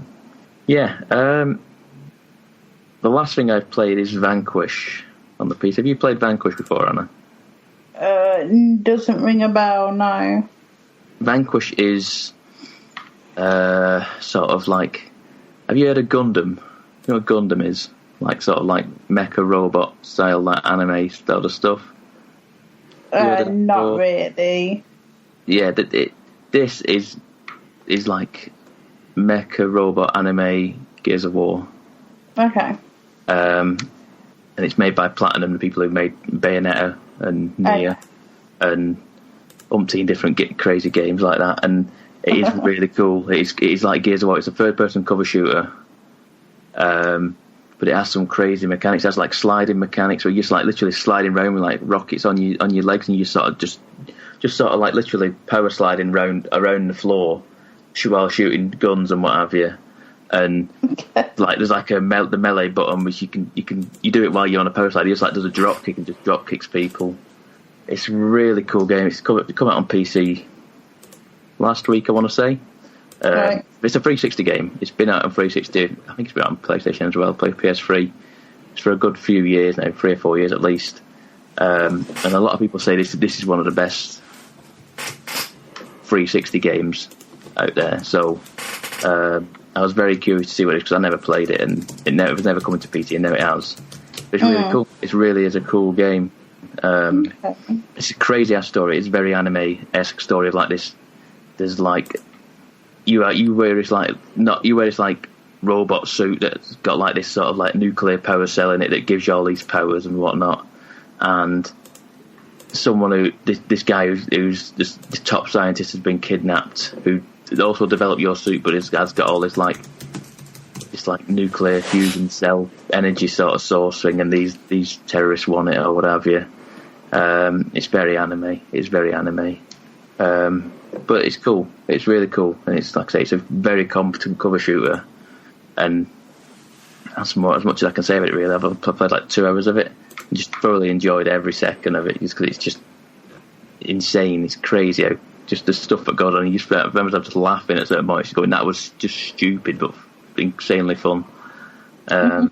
yeah. The last thing I've played is Vanquish on the PC. Have you played Vanquish before, Anna? Doesn't ring a bell, no. Vanquish is sort of like. Have you heard of Gundam? You know what Gundam is? Sort of mecha robot style, anime style of stuff. Not really. Yeah, this is like mecha robot anime Gears of War. Okay. And it's made by Platinum, the people who made Bayonetta and Nier and umpteen different crazy games like that. And it is really cool. It is like Gears of War. It's a third-person cover shooter. But it has some crazy mechanics. It has sliding mechanics where you're just literally sliding around with rockets on your legs, and you sort of just literally power sliding around the floor while shooting guns and what have you. And there's the melee button which you do it while you're on a power slide. He just does a drop kick and just drop kicks people. It's a really cool game. It's come out on PC last week, I want to say. Right. It's a 360 game. It's been out on 360. I think it's been out on PlayStation as well. Played PS3. It's for a good few years now, 3 or 4 years at least. And a lot of people say this is one of the best 360 games out there. So I was very curious to see what it is because I never played it, and it was never coming to PC, and now it has. But it's really cool. It really is a cool game. It's a crazy ass story. It's a very anime-esque story of this. There's you wear this robot suit that's got this sort of nuclear power cell in it that gives you all these powers and whatnot, and this guy who's this top scientist has been kidnapped, who also developed your suit, but has got all this nuclear fusion cell energy sort of source thing, and these terrorists want it or what have you. It's very anime. But it's cool. It's really cool, and it's like I say, it's a very competent cover shooter, and that's much as I can say of it. Really, I've played 2 hours of it, and just thoroughly enjoyed every second of it, just because it's just insane. It's crazy. Just the stuff that goes on. You just remember just laughing at certain points, going, "That was just stupid, but insanely fun." So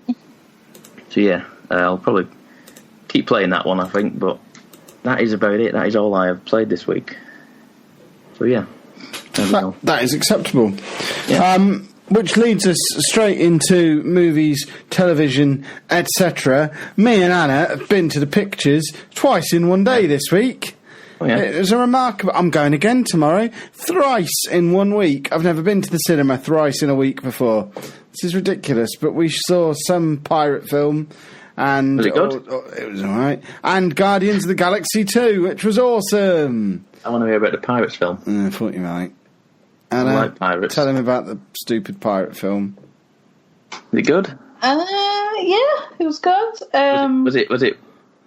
yeah, I'll probably keep playing that one, I think. But that is about it. That is all I have played this week. So yeah, that is acceptable. Yeah. which leads us straight into movies, television, etc. Me and Anna have been to the pictures twice in one day this week. Oh, yeah. It was a remarkable... I'm going again tomorrow. Thrice in 1 week. I've never been to the cinema thrice in a week before. This is ridiculous, but we saw some pirate film... And was it good? It was alright. And Guardians of the Galaxy 2, which was awesome. I want to hear about the Pirates film. I thought you might. And I like pirates. Tell him about the stupid pirate film. Was it good? Yeah, it was good. Was it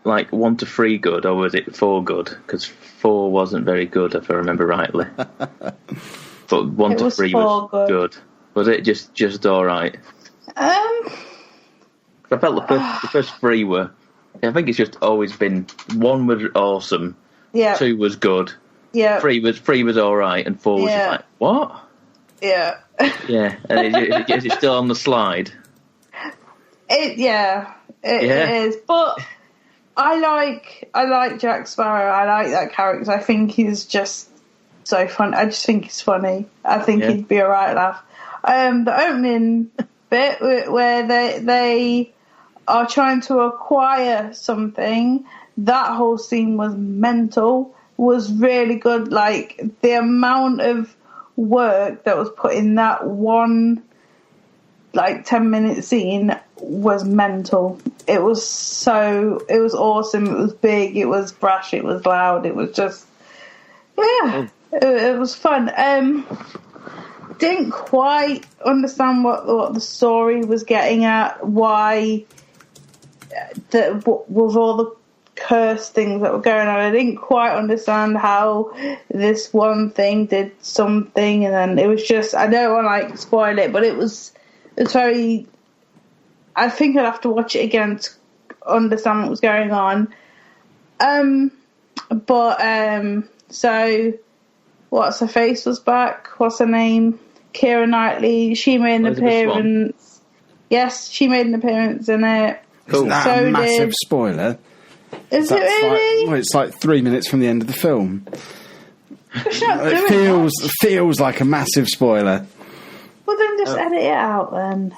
like 1 to 3 good, or was it 4 good? Because 4 wasn't very good, if I remember rightly. But 1 to 3 was good. Was it just all right? I felt the first 3 were. I think it's just always been 1 was awesome. Yeah. 2 was good. Yeah. 3 was all right, and 4 was just like, what? Yeah. Yeah, and is it still on the slide? It is. But I like Jack Sparrow. I like that character. I think he's just so fun. I just think he's funny. I think he'd be a right laugh. The opening bit where they are trying to acquire something, that whole scene was mental, was really good. Like, the amount of work that was put in that one 10-minute scene was mental. It was awesome, it was big, it was brash, it was loud, it was just it was fun. Didn't quite understand what the story was getting at, why with all the curse things that were going on. I didn't quite understand how this one thing did something, and then it was just, I don't want to spoil it, but it's very, I think I'd have to watch it again to understand what was going on. So what's her face was back, what's her name? Keira Knightley, she made an appearance. Yes, she made an appearance in it. Cool. Isn't that a massive spoiler? Is it really? It's like 3 minutes from the end of the film. It feels like a massive spoiler. Well, then just edit it out then.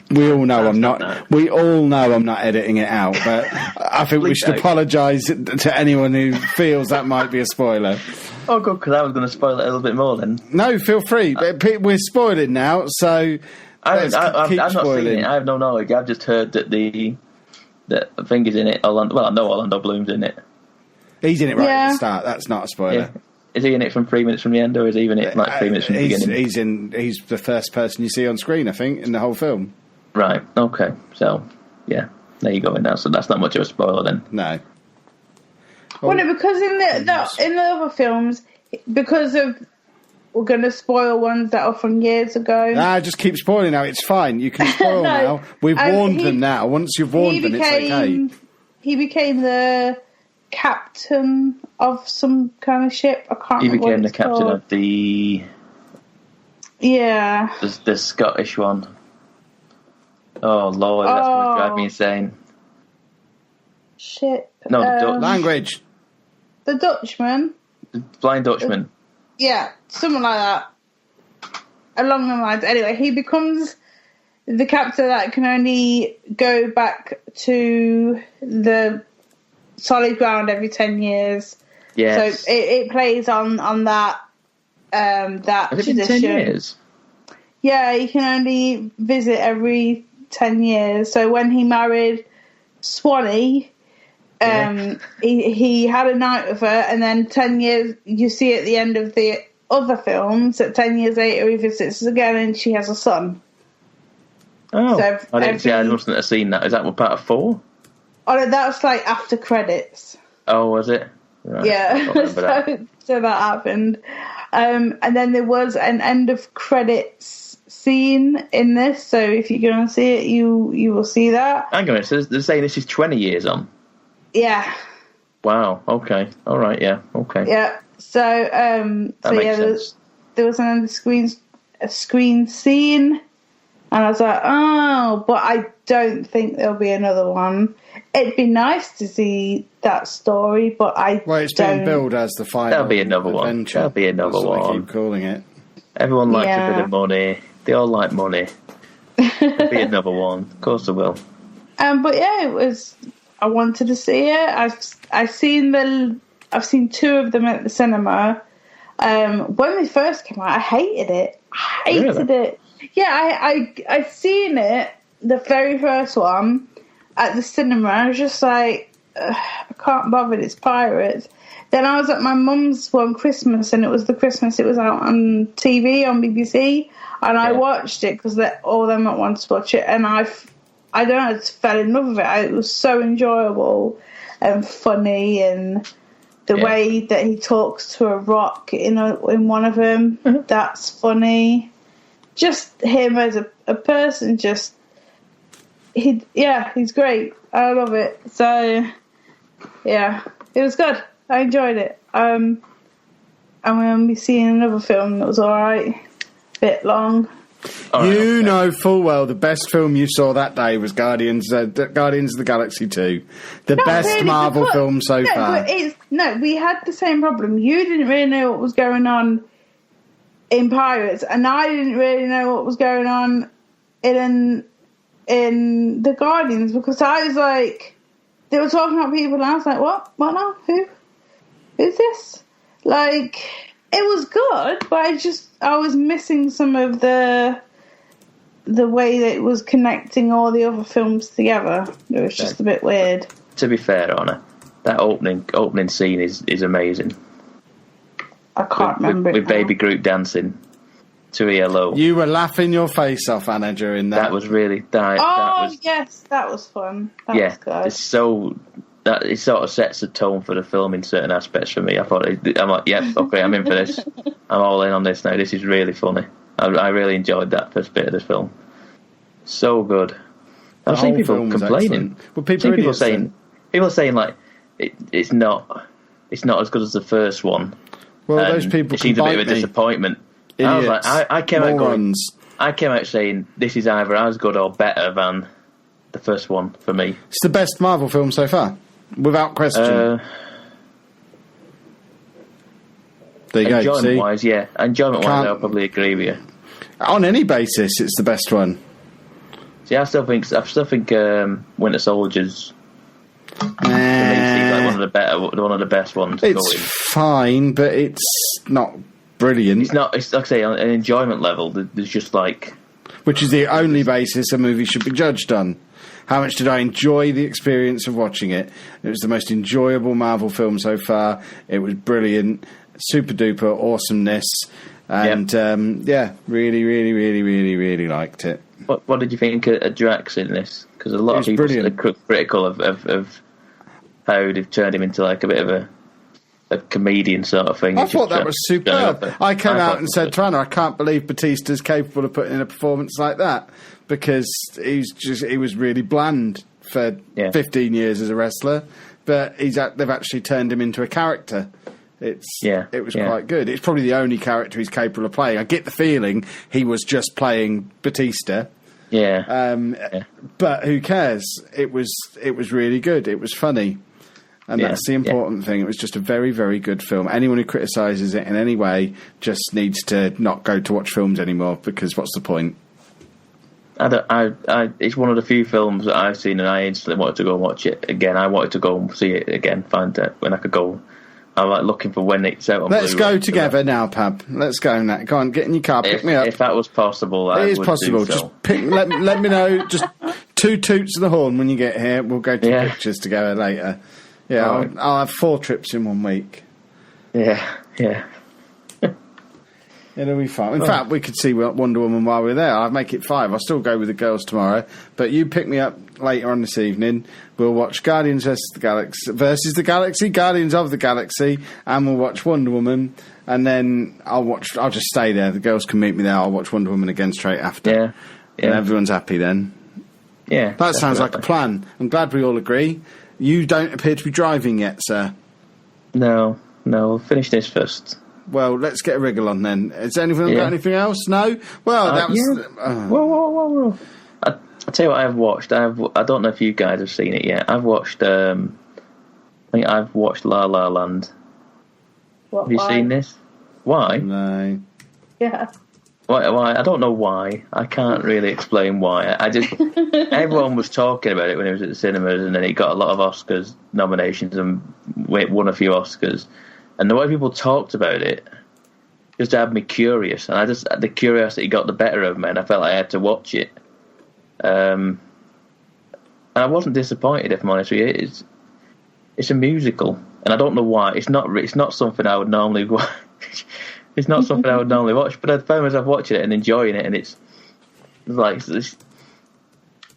We all know I'm not. We all know I'm not editing it out. But I think we should apologise to anyone who feels that might be a spoiler. Oh, good, because I was going to spoil it a little bit more then. No, feel free. We're spoiling now, so I've not seen it. I have no knowledge. I've just heard that the thing is in it. I know Orlando Bloom's in it. He's in it right at the start. That's not a spoiler. Yeah. Is he in it from 3 minutes from the end, or is he in it 3 minutes from the beginning? He's the first person you see on screen, I think, in the whole film. Right. Okay. So, yeah, there you go. Now, so that's not much of a spoiler then. No. Well, no, because in the other films, because of, we're going to spoil ones that are from years ago. Nah, just keep spoiling now. It's fine. You can spoil now. We've warned them now. Once you've warned them, it's okay. He became the captain of some kind of ship. I can't remember. He became the captain of the... Yeah. The Scottish one. Oh, Lord, that's going to drive me insane. Shit. No, the Dutch. Language. The Dutchman. The Blind Dutchman. Yeah, something like that. Along the lines. Anyway, he becomes the captain that can only go back to the solid ground every 10 years. Yes. So it plays on that that Has tradition. It been 10 years? Yeah, you can only visit every 10 years. So when he married Swanee, he had a night with her, and then 10 years, you see at the end of the other films that 10 years later he visits again and she has a son. Oh, so I mustn't have seen that. Is that part of 4? Oh, no, that was after credits. Oh, was it? Right. Yeah, so that happened. And then there was an end of credits scene in this, so if you're going to see it, you will see that. Hang on, so they're saying this is 20 years on? Yeah. Wow, okay. All right, yeah, okay. Yeah, so, sense. There was a screen scene, and I was like, oh, but I don't think there'll be another one. It'd be nice to see that story, but it's being billed as the final There'll be another adventure. one. There'll be another one. I keep calling it. Everyone likes a bit of money. They all like money. There'll be another one. Of course there will. But yeah, it was. I wanted to see it. I've seen two of them at the cinema. When they first came out, I hated it. It. Yeah, I'd seen it, the very first one, at the cinema. I was just like, I can't bother. It's pirates. Then I was at my mum's one Christmas, and it was the Christmas it was out on TV on BBC, and I watched it because all them at once watch it, and I don't know, I just fell in love with it. It was so enjoyable and funny, and the way that he talks to a rock in one of them, that's funny. Just him as a person, he's great. I love it. So, yeah, it was good. I enjoyed it. I'm going to be seeing another film that was alright. Bit long. You know full well the best film you saw that day was Guardians of the Galaxy 2. The best really, Marvel film so far. We had the same problem. You didn't really know what was going on in Pirates, and I didn't really know what was going on in the Guardians, because I was like, they were talking about people, and I was like, what now? Who's this? Like, it was good, but I was missing some of the way that it was connecting all the other films together. It was just a bit weird. To be fair, Anna, that opening scene is amazing. I can't remember it with Baby Groot dancing to ELO. You were laughing your face off, Anna, during that. That was really... yes, that was fun. That was good. It's so... That it sort of sets the tone for the film in certain aspects for me. I'm like, yep, okay, I'm in for this. I'm all in on this now. This is really funny. I really enjoyed that first bit of the film. So good. I've seen people complaining. Well, people saying like it's not as good as the first one. Well, those people. It seems a bit of a disappointment. I was like, I came out saying this is either as good or better than the first one for me. It's the best Marvel film so far, without question. There you go. Enjoyment-wise, yeah. Enjoyment-wise, I'll probably agree with you. On any basis, it's the best one. See, I still think Winter Soldier's to me seems like one of the best ones. It's fine, but it's not brilliant. It's not. It's like I say, on an enjoyment level, there's just like, which is the only basis a movie should be judged on. How much did I enjoy the experience of watching it? It was the most enjoyable Marvel film so far. It was brilliant, super duper awesomeness, and really, really, really, really, really liked it. What did you think of Drax in this? Because a lot of people are critical of how they've turned him into like a bit of a comedian sort of thing. I thought that was superb. I came out and said to Anna, I can't believe Batista's capable of putting in a performance like that, because he was really bland for 15 years as a wrestler, but they've actually turned him into a character. It was quite good. It's probably the only character he's capable of playing. I get the feeling he was just playing Batista. But who cares? It was really good. It was funny. And that's the important thing. It was just a very, very good film. Anyone who criticises it in any way just needs to not go to watch films anymore, because what's the point? It's one of the few films that I've seen and I instantly wanted to go and watch it again. I wanted to go and see it again, find out when I could go. I'm like looking for when it's out on Let's Blu-ray. Go together now, Pab. Let's go now. Go on, get in your car, pick me up. If that was possible, it is possible. Just let me know. Just 2 toots of the horn when you get here. We'll go to pictures together later. Yeah, I'll have 4 trips in 1 week. Yeah. It'll be fun. In fact, we could see Wonder Woman while we're there. I'll make it 5. I'll still go with the girls tomorrow. But you pick me up later on this evening. We'll watch Guardians versus the Galaxy, Guardians of the Galaxy, and we'll watch Wonder Woman. And then I'll just stay there. The girls can meet me there. I'll watch Wonder Woman again straight after. Yeah. And everyone's happy then. Yeah. That sounds like a plan. I'm glad we all agree. You don't appear to be driving yet, sir. No. We'll finish this first. Well, let's get a wriggle on then. Has anyone got anything else? No? Well, that was... Whoa. I'll tell you what I've watched. I don't know if you guys have seen it yet. I've watched... I think I've watched La La Land. Have you seen this? Why? No. Yeah. Why? I don't know why. I can't really explain why. I just everyone was talking about it when it was at the cinemas, and then it got a lot of Oscars nominations and won a few Oscars. And the way people talked about it just had me curious, and the curiosity got the better of me, and I felt like I had to watch it. And I wasn't disappointed, if I'm honest with you. It's a musical, and I don't know why. It's not something I would normally watch. It's not something I would normally watch, but I found myself watching it and enjoying it, and it's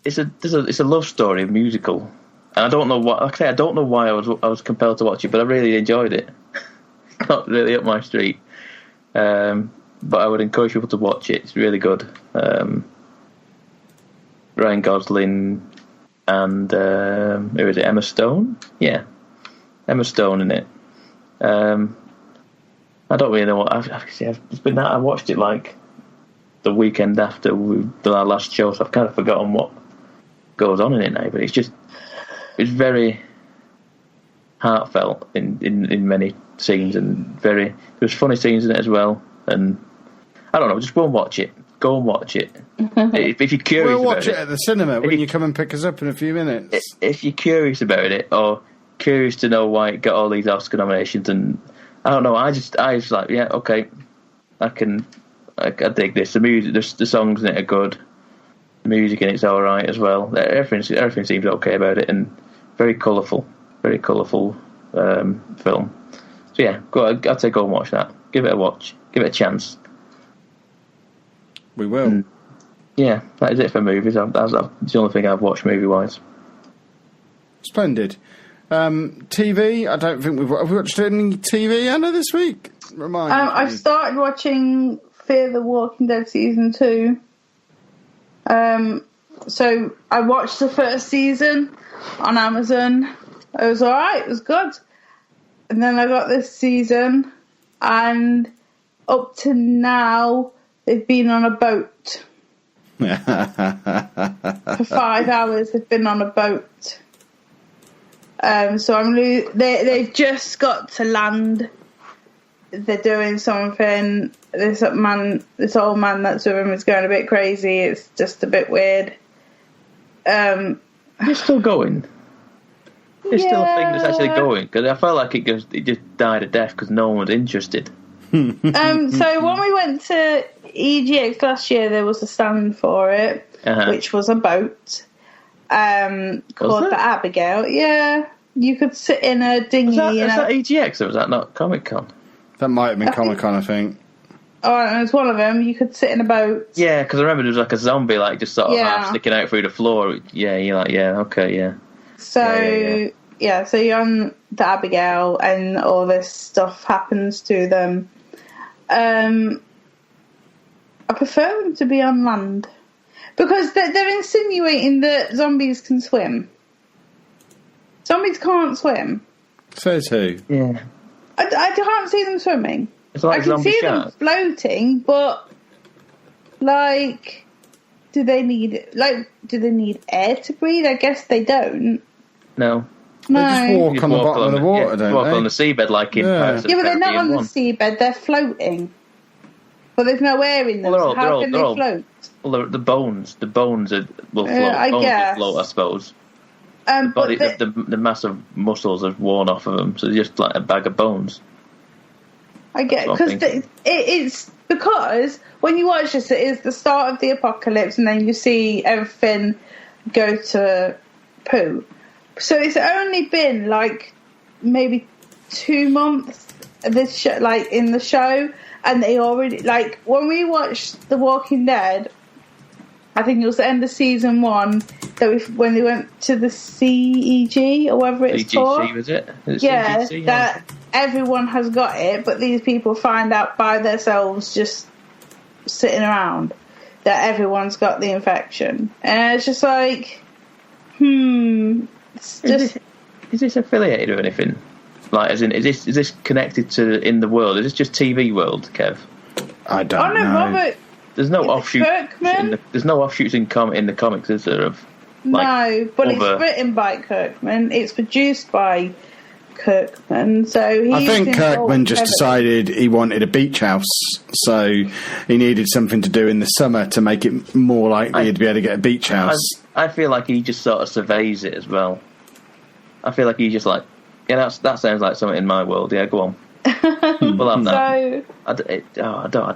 a love story musical, and I don't know what. Like I say, I don't know why I was compelled to watch it, but I really enjoyed it. Not really up my street, but I would encourage people to watch it. It's really good. Ryan Gosling and who is it? Emma Stone? Yeah, Emma Stone in it. I don't really know what it's been. I watched it like the weekend after our last show, so I've kind of forgotten what goes on in it now. But it's very heartfelt in many scenes, and there's funny scenes in it as well. And I don't know, just go and watch it. Go and watch it. If you're curious, we'll watch it at the cinema when you come and pick us up in a few minutes. If you're curious about it, or curious to know why it got all these Oscar nominations, and I don't know, I just like, yeah, okay, I dig this. The music, the songs in it are good. The music in it's all right as well. Everything seems okay about it, and very colourful film. So yeah, I'd say go and watch that. Give it a watch. Give it a chance. We will. Yeah, that is it for movies. That's the only thing I've watched movie-wise. Splendid. TV, I don't think have we watched any TV, Anna, this week? I've started watching Fear the Walking Dead Season 2. So I watched the first season on Amazon. It was alright, it was good. And then I got this season, and up to now, they've been on a boat. For 5 hours, they've been on a boat. So they've just got to land. They're doing something. This old man that's with him is going a bit crazy. It's just a bit weird. They're still going. It's still a thing that's actually going, because I felt like it just died a death because no one was interested. So when we went to EGX last year, there was a stand for it, which was a boat called the Abigail. Yeah, you could sit in a dinghy. Was that EGX, or was that not Comic Con? That might have been Comic Con, I think. Oh, and it was one of them. You could sit in a boat. Yeah, because I remember there was like a zombie, like just sort of half sticking out through the floor. Yeah, you're like, yeah, okay, yeah. So so you're on the Abigail, and all this stuff happens to them. I prefer them to be on land, because they're insinuating that zombies can swim. Zombies can't swim. Says who? Yeah. I can't see them swimming. It's like I can see shark. them floating, but do they need air to breathe? I guess they don't. No. They just walk on the bottom of the water, don't they? Walk on the seabed like in Pirates of the but they're not on the 1. seabed, they're floating. But there's no air in them, so how can they float? Well, the bones will float. I guess. Will float, I suppose. The massive muscles have worn off of them, so they're just like a bag of bones. I get, because it's because when you watch this, it is the start of the apocalypse, and then you see everything go to poo. So it's only been like maybe 2 months this show, like in the show, and they already, like, when we watched The Walking Dead, I think it was the end of season 1 when they went to the CEG or whatever it's called. CGC, was it? Yeah, CGC, that everyone has got it, but these people find out by themselves just sitting around that everyone's got the infection, and it's just like, it's just. Is this affiliated with anything? Like, as in, is this connected to in the world? Is this just TV world, Kev? I don't know. Robert. There's no offshoots. There's no offshoots in the comics, is there? Of no, but it's written by Kirkman. It's produced by Kirkman. So I think Kirkman just decided he wanted a beach house, so he needed something to do in the summer to make it more likely he'd be able to get a beach house. I feel like he just sort of surveys it as well. I feel like he's just like, yeah, that sounds like something in my world. Yeah, go on. We'll have that. I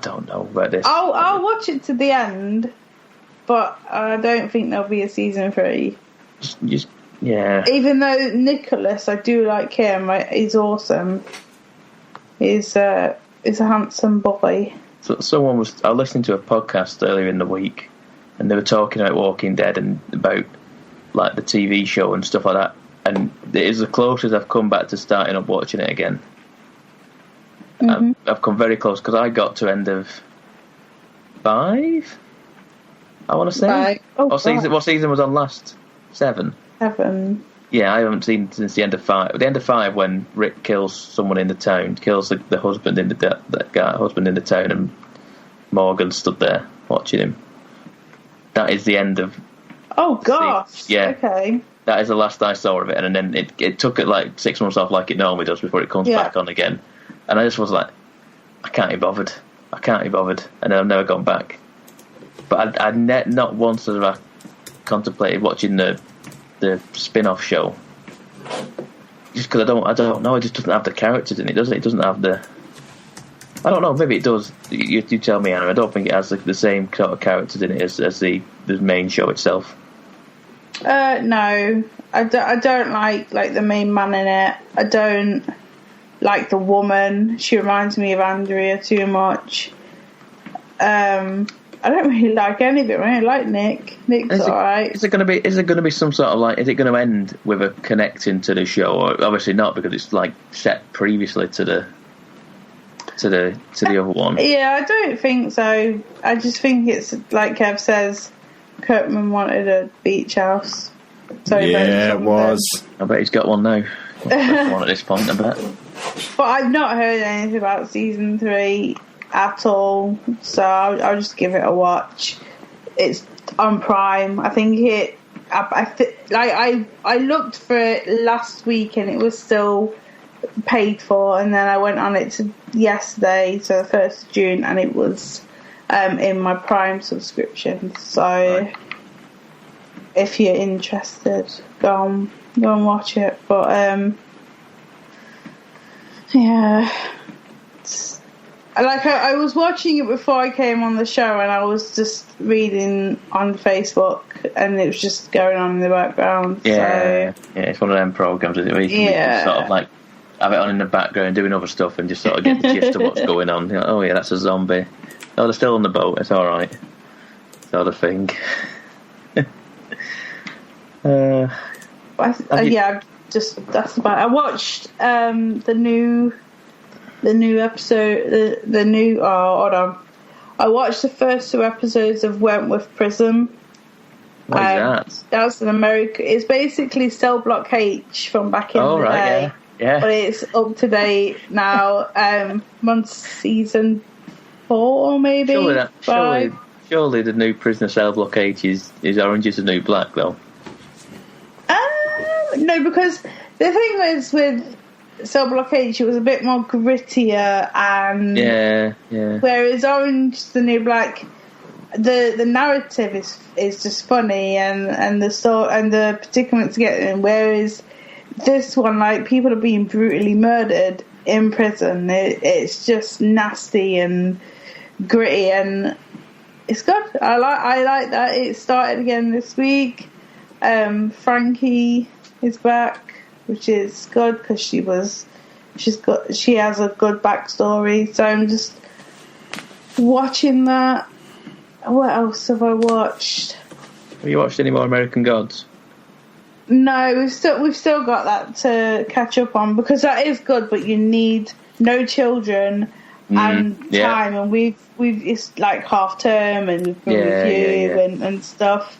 don't know about this. I'll watch it to the end, but I don't think there'll be a season 3. Yeah. Even though Nicholas, I do like him. He's awesome. He's a handsome boy. So I was listening to a podcast earlier in the week, and they were talking about Walking Dead and about like the TV show and stuff like that. And it is the closest I've come back to starting up watching it again. Mm-hmm. I've come very close because I got to end of 5. I want to say. What season was on last? 7. 7. Yeah, I haven't seen since the end of 5. At the end of 5, when Rick kills someone in the town, kills the husband in husband in the town, and Morgan stood there watching him. That is the end of. Oh gosh! Yeah. Okay. That is the last I saw of it, and then it took it like 6 months off, like it normally does, before it comes back on again. And I just was like, I can't be bothered. And then I've never gone back. But I not once have I contemplated watching the spin-off show, just because I don't know. It just doesn't have the characters in it, does it? It doesn't have the. I don't know. Maybe it does. You tell me, Anna. I don't think it has the same sort of characters in it as the main show itself. No, I don't like the main man in it. I don't like the woman. She reminds me of Andrea too much. I don't really like any of it. I really like Nick. Nick's alright. Is it going to be some sort of like? Is it going to end with a connecting to the show? Or obviously not, because it's like set previously to the other one. Yeah, I don't think so. I just think it's like Kev says. Kirkman wanted a beach house. So yeah, it was. I bet he's got one now. One at this point, I bet. But I've not heard anything about season 3 at all, so I'll just give it a watch. It's on Prime. I think it. I looked for it last week and it was still paid for, and then I went on it to yesterday, so the 1st of June, and it was in my Prime subscription. So if you're interested, go and watch it. But yeah, I was watching it before I came on the show, and I was just reading on Facebook, and it was just going on in the background. Yeah, so. Yeah, it's one of them programs, isn't it? Where you can just sort of like have it on in the background, doing other stuff, and just sort of get the gist of what's going on. You're like, oh yeah, that's a zombie. Oh, they're still on the boat. It's all right. Sort of thing. That's about. I watched the new episode. The new. Oh, hold on. I watched the first 2 episodes of Wentworth Prison. What is that? That's an American. It's basically Cell Block H from back in the day. Yeah. But it's up to date now. On season 4, maybe. Surely the new Prisoner Cell Block H is Orange is the New Black, though. No, because the thing was with Cell Block H, it was a bit more grittier, and whereas Orange is the New Black, the narrative is just funny, and the predicaments get in. Whereas this one, like, people are being brutally murdered in prison. It's just nasty and gritty, and it's good. I like that. It started again this week. Frankie is back, which is good because she has a good backstory. So I'm just watching that. What else have I watched? Have you watched any more American Gods? No, we've still got that to catch up on, because that is good, but you need no children and time, and we've it's like half term, and we've been review and stuff.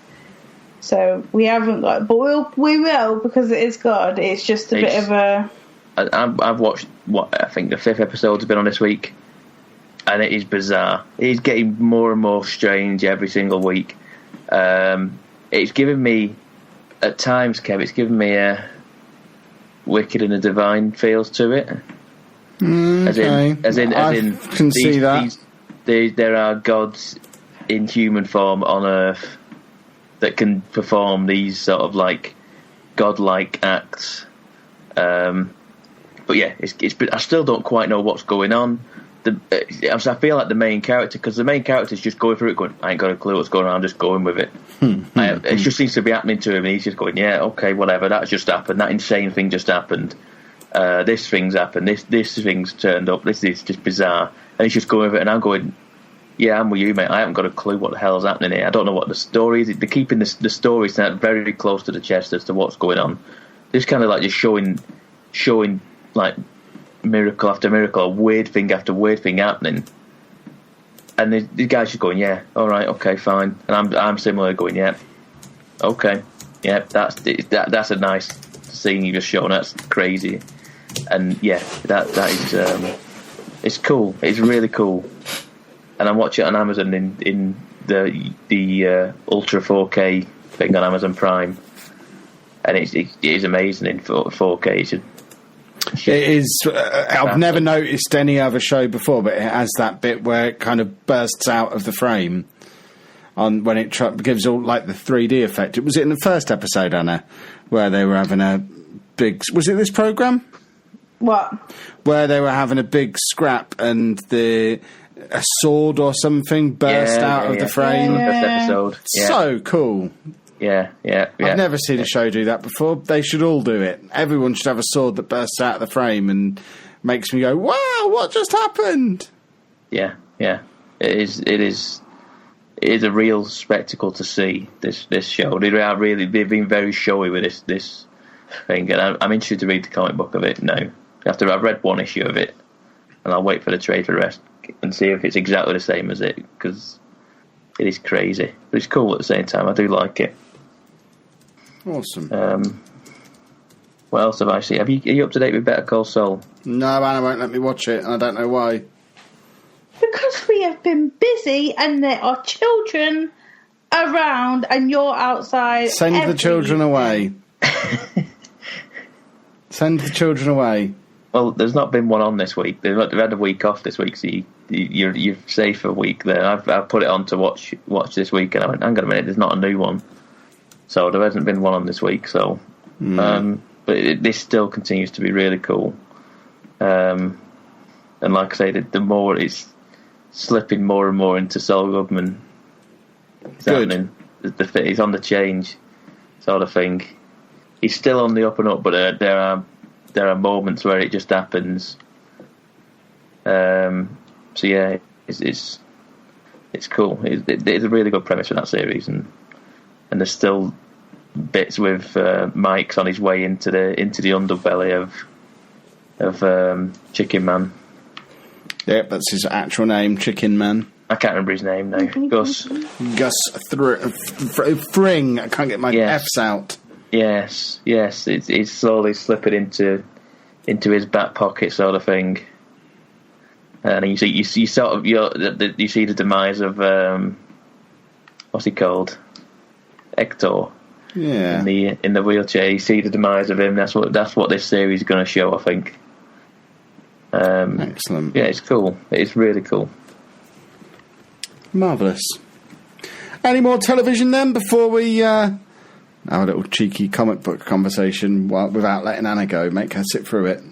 So we haven't got, but we will because it is good. It's just a bit of a. I've watched what I think the 5th episode has been on this week, and it is bizarre. It's getting more and more strange every single week. It's given me, at times, Kev, it's given me Wicked and the Divine feels to it. Okay. As in, I can see that. There are gods in human form on Earth that can perform these sort of like godlike acts. But yeah, I still don't quite know what's going on. I feel like the main character, because the main character's just going through it going, I ain't got a clue what's going on, I'm just going with it. It just seems to be happening to him, and he's just going, yeah, okay, whatever, that's just happened, that insane thing just happened, this thing's happened, this thing's turned up, this is just bizarre, and he's just going with it, and I'm going, yeah, I'm with you, mate, I haven't got a clue what the hell's happening here, I don't know what the story is, they're keeping the story very close to the chest as to what's going on. It's kind of like just showing like miracle after miracle, weird thing after weird thing happening, and the guy's just going, yeah, all right, okay, fine, and I'm similar, going, yeah, okay, yeah, that's a nice scene you just shown, that's crazy, and yeah, that is it's cool, it's really cool, and I'm watching it on Amazon in the Ultra 4K thing on Amazon Prime, and it is amazing in 4K. It is. I've never noticed any other show before, but it has that bit where it kind of bursts out of the frame on when it gives all like the 3D effect. It was in the first episode, Anna, where they were having a big. Was it this program? What? Where they were having a big scrap and a sword or something burst out of the frame. First episode. Yeah. So cool. Yeah. I've never seen a show do that before. They should all do it. Everyone should have a sword that bursts out of the frame and makes me go, wow, what just happened? Yeah. It is a real spectacle to see this show. They've been very showy with this thing, and I'm interested to read the comic book of it now. After I've read one issue of it, and I'll wait for the trade for the rest and see if it's exactly the same as it, because it is crazy. But it's cool at the same time. I do like it. Awesome. What else have I seen? Are you up to date with Better Call Saul? No, Anna won't let me watch it, and I don't know why. Because we have been busy, and there are children around, and you're outside. Send the children away. Send the children away. Well, there's not been one on this week. They've had a week off this week, so you're safe a week there. I've put it on to watch this week, and I went, hang on a minute, there's not a new one. So there hasn't been one on this week. So, but this still continues to be really cool. And like I say, the more it's slipping more and more into Saul Goodman, it's happening. He's on the change, sort of thing. He's still on the up and up, but there are moments where it just happens. So yeah, it's cool. It's a really good premise for that series, and there's still bits with Mike's on his way into the underbelly of Chicken Man. Yep, that's his actual name, Chicken Man. I can't remember his name now. Gus Fring. I can't get my F's out. Yes. It's slowly slipping into his back pocket, sort of thing. And you see sort of you see the demise of what's he called? Hector. Yeah. In the wheelchair, you see the demise of him. That's what this series is going to show, I think. Excellent. Yeah, it's cool. It's really cool. Marvellous. Any more television then before we have a little cheeky comic book conversation without letting Anna go? Make her sit through it.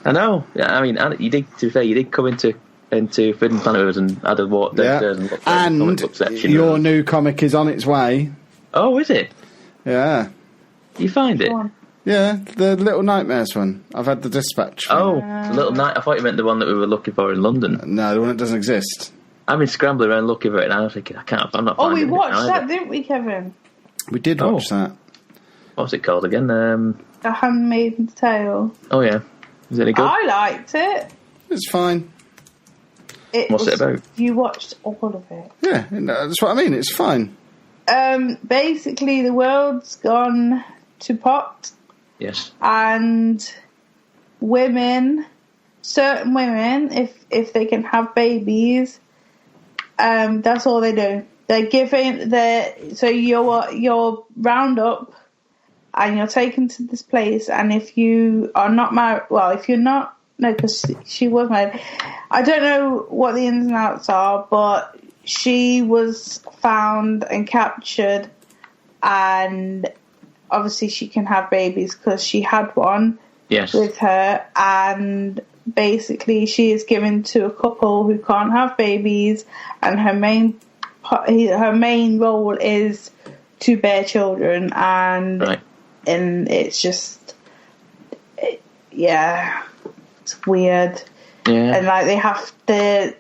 I know. Yeah, I mean, Anna, you did come into Forbidden Planet and had a walk downstairs and looked at the comic book section. Your new comic is on its way. Oh, is it? Yeah. You find it? Yeah, the Little Nightmares one. I've had the dispatch. The Little Night. I thought you meant the one that we were looking for in London. No, the one that doesn't exist. I've been scrambling around looking for it, and I was thinking, I'm not. Oh, we watched that, didn't we, Kevin? We did watch that. What's it called again? The Handmaid's Tale. Oh yeah, is it any good? I liked it. It's fine. What's it about? You watched all of it. Yeah, that's what I mean. It's fine. Basically, the world's gone to pot. Yes. And certain women, if they can have babies, that's all they do. They're giving so your roundup and you're taken to this place, and if you are not married, well, if you're not, no, because she was married. I don't know what the ins and outs are, but she was found and captured, and obviously she can have babies because she had one with her, and basically she is given to a couple who can't have babies, and her main role is to bear children, and it's just it's weird. And like they have to,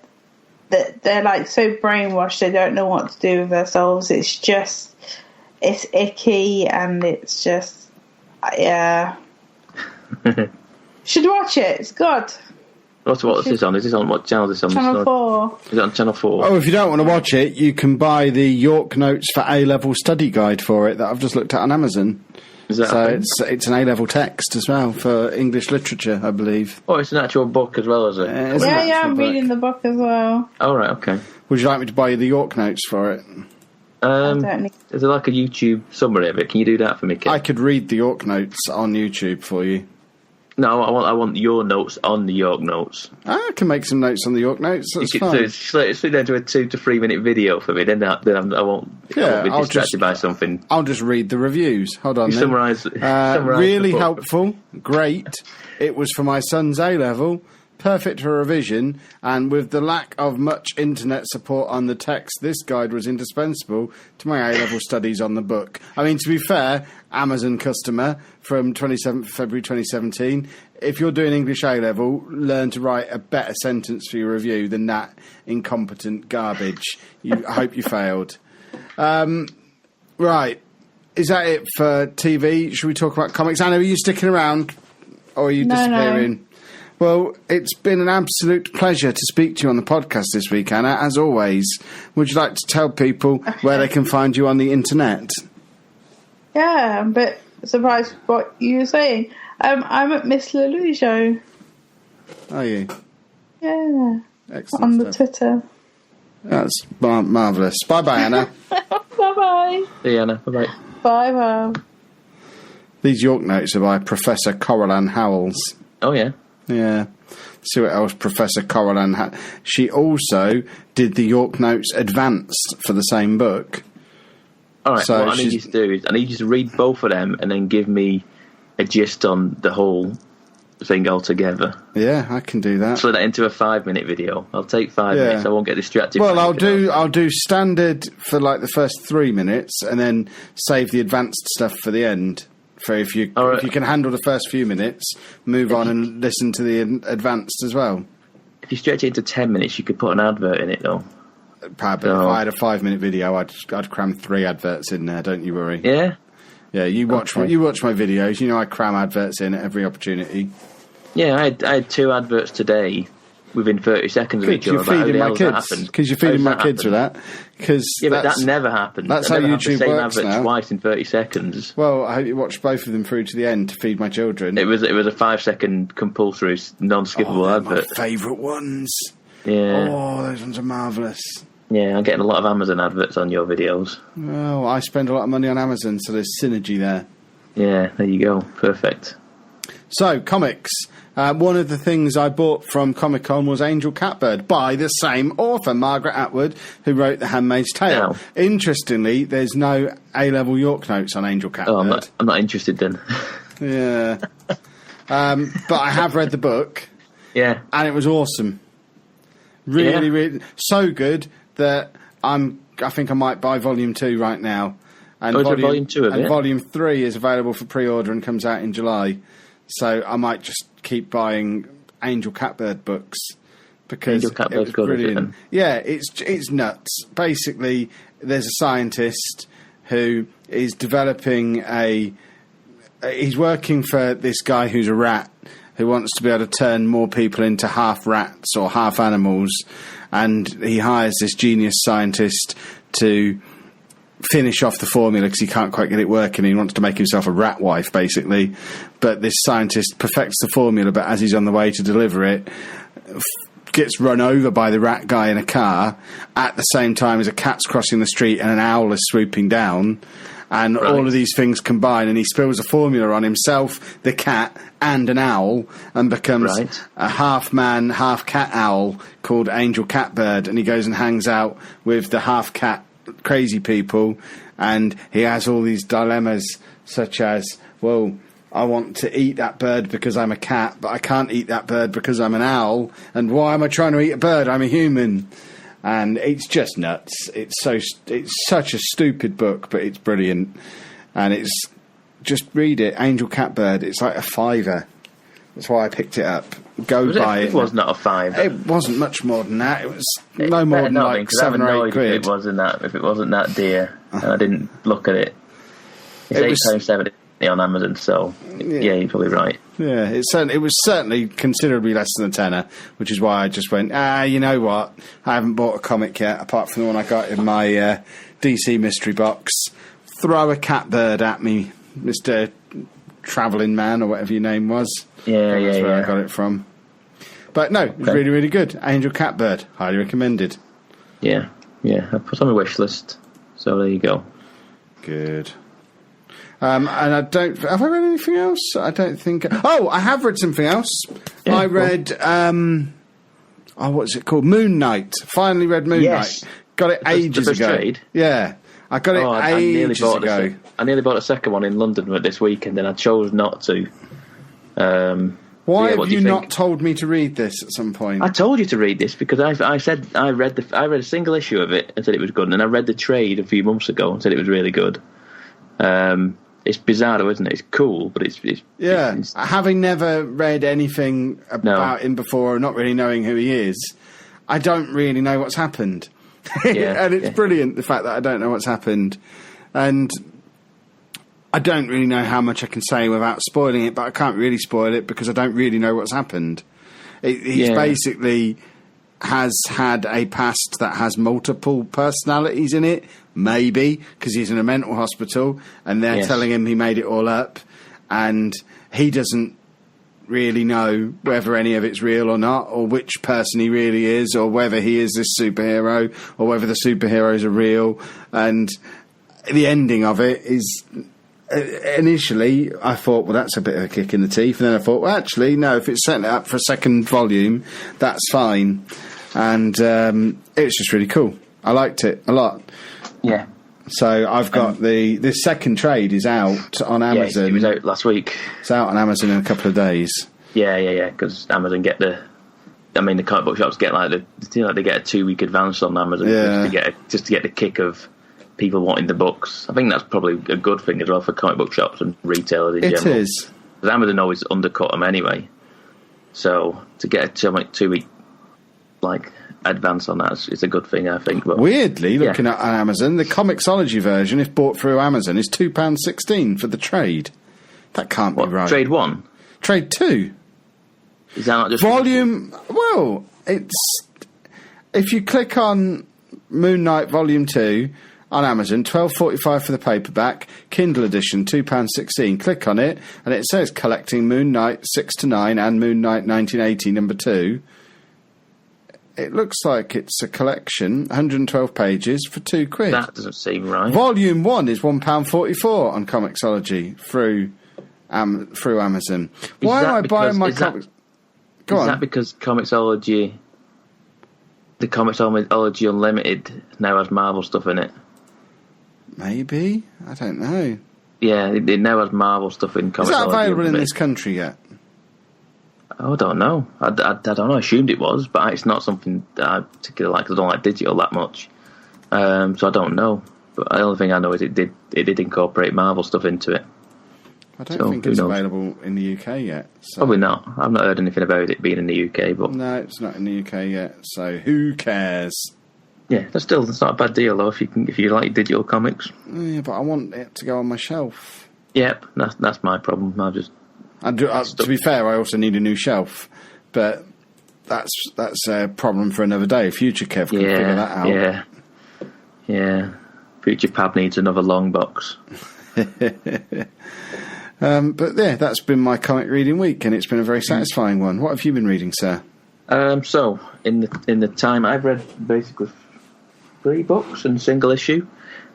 they're like so brainwashed they don't know what to do with themselves. It's icky, and it's just should watch it. It's good. What's this on? Is this on what channel is this on? Channel 4. Is it on Channel 4? Oh, if you don't want to watch it, you can buy the York Notes for A-level study guide for it that I've just looked at on Amazon. Is that so it's an A-level text as well for English literature, I believe. Oh, it's an actual book as well, is it? I'm reading the book as well. Oh, right, okay. Would you like me to buy you the York Notes for it? Is there like a YouTube summary of it? Can you do that for me, Kit? I could read the York Notes on YouTube for you. No, I want your notes on the York Notes. I can make some notes on the York Notes. That's fine. So it's down to a 2 to 3 minute video for me. Then I won't be distracted by something. I'll just read the reviews. Hold on. Summarise. Really helpful. Great. It was for my son's A-level. Perfect for revision, and with the lack of much internet support on the text, this guide was indispensable to my A-level studies on the book. I mean, to be fair, Amazon customer from 27th February 2017, if you're doing English A-level, learn to write a better sentence for your review than that incompetent garbage. I hope you failed. Right. Is that it for TV? Should we talk about comics? Anna, are you sticking around? Or are you disappearing? No. Well, it's been an absolute pleasure to speak to you on the podcast this week, Anna, as always. Would you like to tell people where they can find you on the internet? Yeah, I'm a bit surprised what you were saying. I'm at Miss Lelujo. Are you? Yeah. Excellent on the Twitter. That's marvellous. Bye-bye, Anna. Bye-bye. See you, Anna. Bye-bye. Bye-bye. These York Notes are by Professor Coraline Howells. Oh, yeah? Yeah. See what else Professor Coraline had. She also did the York Notes Advanced for the same book. All right, so what I need you to do is I need you to read both of them and then give me a gist on the whole thing altogether. Yeah, I can do that. Split that into a 5-minute video. I'll take 5 minutes. I won't get distracted. Well, I'll do standard for like the first 3 minutes and then save the advanced stuff for the end. For if you can handle the first few minutes, move on and listen to the advanced as well. If you stretch it into 10 minutes, you could put an advert in it, though. Probably. If I had a 5-minute video, I'd cram 3 adverts in there. Don't you worry. Yeah. Yeah. You watch my videos. You know I cram adverts in at every opportunity. Yeah, I had 2 adverts today within 30 seconds of each other. Because you're feeding my kids with that. But that never happened. That's how YouTube works now. The same advert twice in 30 seconds. Well, I hope you watch both of them through to the end to feed my children. It was a 5-second compulsory, non-skippable advert. My favourite ones. Yeah. Oh, those ones are marvellous. Yeah, I'm getting a lot of Amazon adverts on your videos. Well, I spend a lot of money on Amazon, so there's synergy there. Yeah, there you go. Perfect. So, comics. One of the things I bought from Comic Con was Angel Catbird by the same author, Margaret Atwood, who wrote The Handmaid's Tale. No. Interestingly, there's no A-level York Notes on Angel Catbird. Oh, I'm not interested then. Yeah. But I have read the book. Yeah. And it was awesome. Really, so good that I think I might buy Volume 2 right now. And Volume 2 of it? And Volume 3 is available for pre-order and comes out in July. So I might just keep buying Angel Catbird books because Angel Catbird's good, brilliant. Yeah, it's nuts. Basically, there's a scientist who is developing he's working for this guy who's a rat who wants to be able to turn more people into half rats or half animals, and he hires this genius scientist to finish off the formula because he can't quite get it working. He wants to make himself a rat wife, basically. But this scientist perfects the formula, but as he's on the way to deliver it, gets run over by the rat guy in a car at the same time as a cat's crossing the street and an owl is swooping down. and all of these things combine, and he spills a formula on himself, the cat, and an owl, and becomes a half-man, half-cat owl called Angel Catbird, and he goes and hangs out with the half-cat crazy people, and he has all these dilemmas, such as, well, I want to eat that bird because I'm a cat, but I can't eat that bird because I'm an owl, and why am I trying to eat a bird? I'm a human. And it's just nuts. It's such a stupid book, but it's brilliant. And it's just read it, Angel Catbird. It's like a £5. That's why I picked it up. Buy it. It was not a £5. It wasn't much more than that. It was no more than like £7 or £8. If it wasn't that dear, and I didn't look at it. It's £8.70 on Amazon. So yeah, you're probably right. Yeah, it was certainly considerably less than a tenner, which is why I just went, you know what? I haven't bought a comic yet, apart from the one I got in my DC mystery box. Throw a Catbird at me, Mr. Travelling Man, or whatever your name was. Yeah, That's where I got it from. But no, it was really, really good. Angel Catbird, highly recommended. Yeah, I put on my wish list. So there you go. Good. And have I read anything else? I don't think. Oh, I have read something else. Yeah, I read, what's it called? Moon Knight. Finally read Moon Knight. Got it ages ago. Trade? Yeah. I got it ages ago. I nearly bought a second one in London this weekend, and I chose not to. Why have you not told me to read this at some point? I told you to read this because I said I read a single issue of it and said it was good, and I read the trade a few months ago and said it was really good. It's bizarre, though, isn't it? It's cool, but it's having never read anything about him before, not really knowing who he is, I don't really know what's happened. And it's brilliant, the fact that I don't know what's happened. And I don't really know how much I can say without spoiling it, but I can't really spoil it because I don't really know what's happened. He's basically has had a past that has multiple personalities in it, maybe, because he's in a mental hospital, and they're telling him he made it all up, and he doesn't really know whether any of it's real or not, or which person he really is, or whether he is this superhero, or whether the superheroes are real. And the ending of it is, initially I thought, well, that's a bit of a kick in the teeth, and then I thought, well, actually no, if it's setting it up for a second volume, that's fine. And it's just really cool. I liked it a lot. Yeah. So I've got the second trade is out on Amazon. Yeah, it was out last week. It's out on Amazon in a couple of days. Yeah. Because Amazon get the comic book shops get they get a 2-week advance on Amazon just to get the kick of people wanting the books. I think that's probably a good thing as well for comic book shops and retailers in general. It is. Because Amazon always undercut them anyway. So to get a 2-week advance on that is a good thing, I think. But weirdly, looking at Amazon, the Comixology version, if bought through Amazon, is £2.16 for the trade. That can't be right. Trade 1? Trade 2. Is that not just volume? Well, it's if you click on Moon Knight Volume 2 on Amazon, £12.45 for the paperback, Kindle edition, £2.16. Click on it, and it says collecting Moon Knight 6 to 9 and Moon Knight 1980 number 2. It looks like it's a collection, 112 pages for £2. That doesn't seem right. Volume 1 is £1.44 on Comixology through Amazon. Why am I buying my comics? Is that because Comixology, the Comixology Unlimited now has Marvel stuff in it? Maybe. I don't know. Yeah, it now has Marvel stuff in Comixology. Is that available in this country yet? I don't know. I don't know. I assumed it was, but it's not something that I particularly like. 'Cause I don't like digital that much, so I don't know. But the only thing I know is it did incorporate Marvel stuff into it. I don't think it's available in the UK yet. So. Probably not. I've not heard anything about it being in the UK. But no, it's not in the UK yet. So who cares? Yeah, that's not a bad deal though. If you like digital comics. Yeah, but I want it to go on my shelf. Yep, that's my problem. To be fair, I also need a new shelf, but that's a problem for another day. Future Kev can figure that out. Yeah. Future Pab needs another long box. But yeah, that's been my comic reading week, and it's been a very satisfying one. What have you been reading, sir? So in the time I've read basically 3 books and single issue.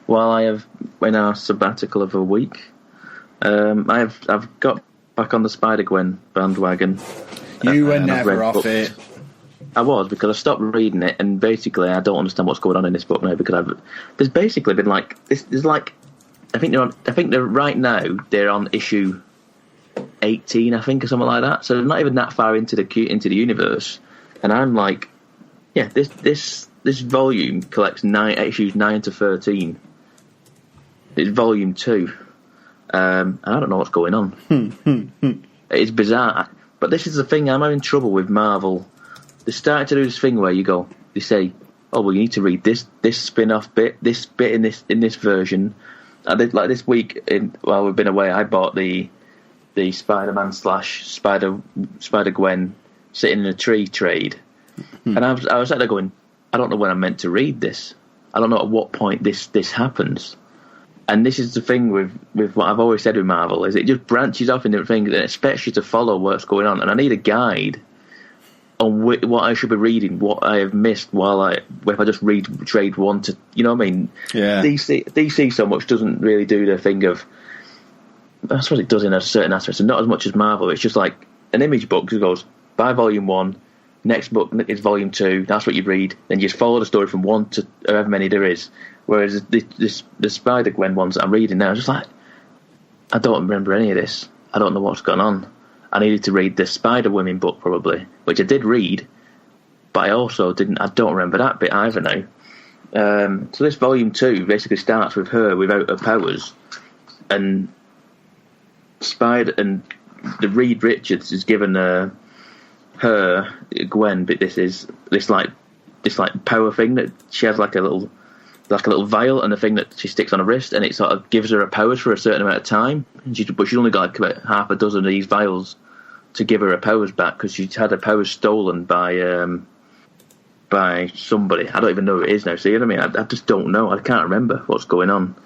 while I have in our sabbatical of a week. I've got back on the Spider-Gwen bandwagon. You were never off it. I was, because I stopped reading it, and basically I don't understand what's going on in this book now, because there's basically been like there's like I think they're right now they're on issue 18, I think, or something like that. So they're not even that far into the universe, and I'm like, yeah, this volume collects issues 9 to 13. It's volume 2. And I don't know what's going on. It's bizarre. But this is the thing, I'm having trouble with Marvel. They're starting to do this thing where they say, oh, well, you need to read this spin-off bit, this bit in this version. Like this week, while we've been away, I bought the Spider-Man / Spider-Gwen sitting in a tree trade. And I was sat there going, I don't know when I'm meant to read this. I don't know at what point this happens. And this is the thing with what I've always said with Marvel, is it just branches off in different things and it expects you to follow what's going on. And I need a guide on what I should be reading, what I have missed if I just read trade 1 to, you know what I mean? Yeah. DC so much doesn't really do the thing of, I suppose it does in a certain aspect, and not as much as Marvel. It's just like an image book that goes, buy volume 1, next book is volume 2, that's what you read, then you just follow the story from 1 to however many there is. Whereas the Spider-Gwen ones that I'm reading now, I'm just like, I don't remember any of this. I don't know what's gone on. I needed to read the Spider-Women book, probably, which I did read, but I don't remember that bit either now. So this volume 2 basically starts with her without her powers, and the Reed Richards is given her Gwen, but this power thing that she has like a little vial and a thing that she sticks on her wrist, and it sort of gives her her powers for a certain amount of time. But she's only got like about half a dozen of these vials to give her her powers back, because she's had her powers stolen by somebody. I don't even know who it is now. See what I mean? I just don't know. I can't remember what's going on.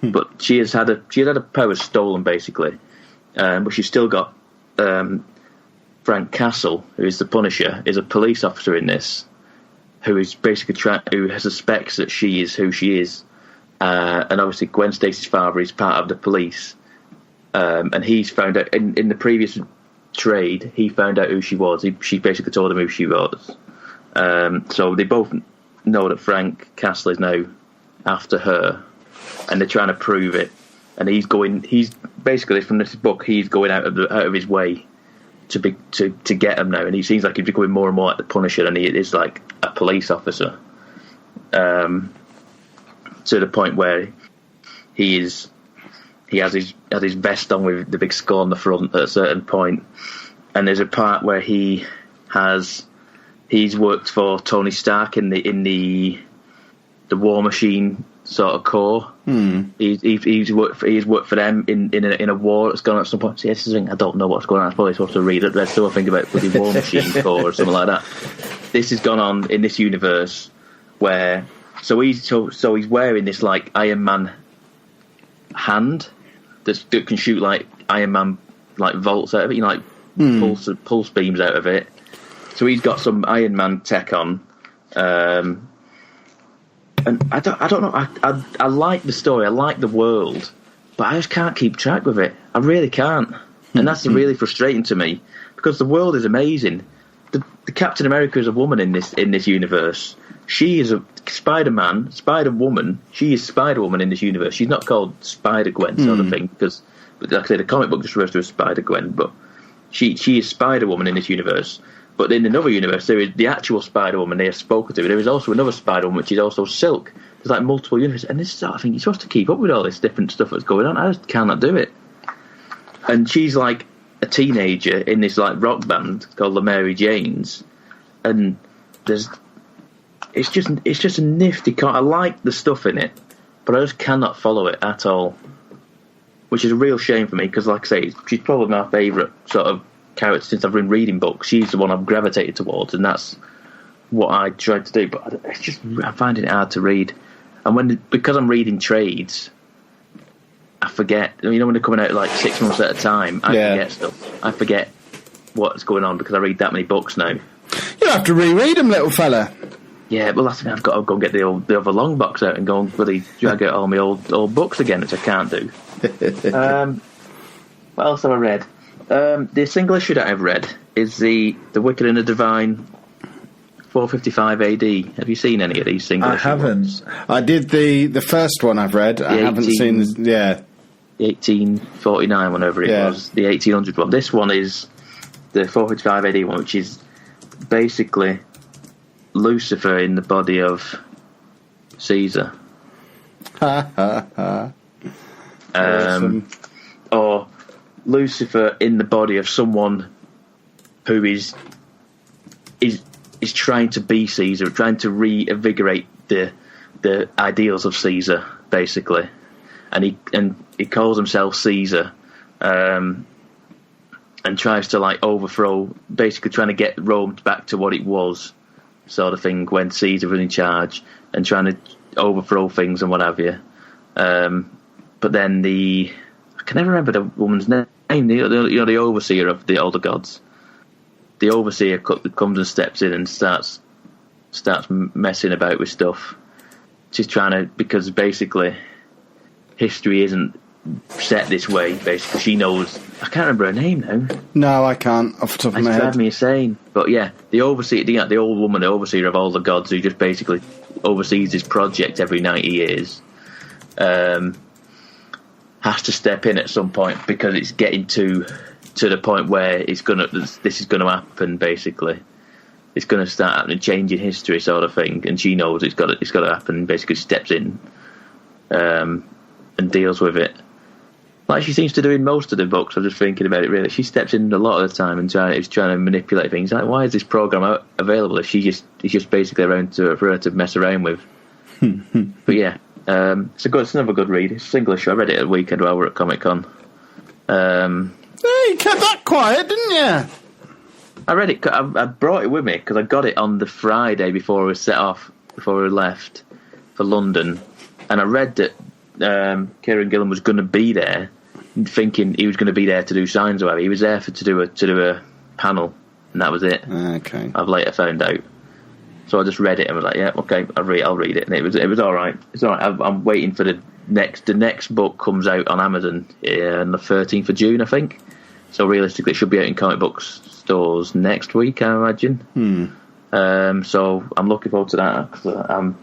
But she has had her powers stolen basically, but she's still got Frank Castle, who is the Punisher, is a police officer in this, who is basically who suspects that she is who she is, and obviously Gwen Stacy's father is part of the police, and he's found out in the previous trade. He found out who she was. She basically told him who she was. So they both know that Frank Castle is now after her, and they're trying to prove it. And he's basically, from this book, he's going out of his way to get him now, and he seems like he's becoming more and more like the Punisher, and he is like a police officer, to the point where he has his vest on with the big skull on the front at a certain point, and there's a part where he's worked for Tony Stark in the War Machine sort of corps. He's worked for them in a war that's gone on at some point. See, this is the thing, I don't know what's going on. I'm probably supposed to read it. There's still a thing about the War Machine corps or something like that. This has gone on in this universe where he's wearing this like Iron Man hand that can shoot like Iron Man like volts out of it, you know, like pulse beams out of it. So he's got some Iron Man tech on. And I don't know. I like the story. I like the world, but I just can't keep track with it. I really can't, and that's really frustrating to me, because the world is amazing. The Captain America is a woman in this universe. She is a Spider-Woman. She is Spider-Woman in this universe. She's not called Spider-Gwen sort of thing, because, like I say, the comic book just refers to her as Spider-Gwen, but she is Spider-Woman in this universe. But in another universe, there is the actual Spider-Woman they have spoken to. There is also another Spider-Woman, which is also Silk. There's like multiple universes. And this sort of thing, you're supposed to keep up with all this different stuff that's going on. I just cannot do it. And she's like a teenager in this like rock band called the Mary Janes. And it's just a nifty I like the stuff in it, but I just cannot follow it at all. Which is a real shame for me, because like I say, she's probably my favourite sort of character since I've been reading books. She's the one I've gravitated towards, and that's what I tried to do, but I'm finding it hard to read. And because I'm reading trades, I forget. You know, when they're coming out like 6 months at a time, I forget stuff. I forget what's going on because I read that many books now. You'll have to reread them, little fella. Yeah, well, that's the thing. I've got to go and get the other long box out and go and bloody drag out all my old books again, which I can't do. What else have I read? The single issue that I've read is the Wicked and the Divine 455 AD. Have you seen any of these single issues? I haven't. Ones? I did the first one I've read. I haven't seen this. Yeah. 1849, whenever it was. The 1800 one. This one is the 455 AD one, which is basically Lucifer in the body of Caesar. Awesome. Or Lucifer in the body of someone who is trying to be Caesar, trying to reinvigorate the ideals of Caesar, basically, and he calls himself Caesar, and tries to like overthrow, basically trying to get Rome back to what it was, sort of thing, when Caesar was in charge, and trying to overthrow things and what have you. But then I can never remember the woman's name. The overseer of the older gods. The overseer comes and steps in and starts messing about with stuff. She's trying to, because basically history isn't set this way. Basically, she knows. I can't remember her name now. No, I can't off the top of my head. It's driving me insane. But yeah, the overseer, the old woman, the overseer of all the gods, who just basically oversees this project every 90 years. Has to step in at some point because it's getting to the point where this is gonna happen. Basically, it's gonna start happening, changing history, sort of thing. And she knows it's got to happen. Basically, steps in and deals with it, like she seems to do in most of the books. I'm just thinking about it. Really, she steps in a lot of the time and trying to manipulate things. Like, why is this program available if it's just basically around for her to mess around with? But yeah. It's another good read. It's a single issue. I read it at the weekend while we were at Comic Con. You kept that quiet, didn't you? I read it. I brought it with me because I got it on the Friday before we set off, before we left for London, and I read that Kieran Gillen was going to be there, thinking he was going to be there to do signs or whatever. He was there to do a panel, and that was it. Okay. I've later found out. So I just read it and was like, yeah, okay, I'll read it, and it was all right. It's all right. I'm waiting for the next book comes out on Amazon on the 13th of June, I think. So realistically, it should be out in comic book stores next week, I imagine. So I'm looking forward to that. Cause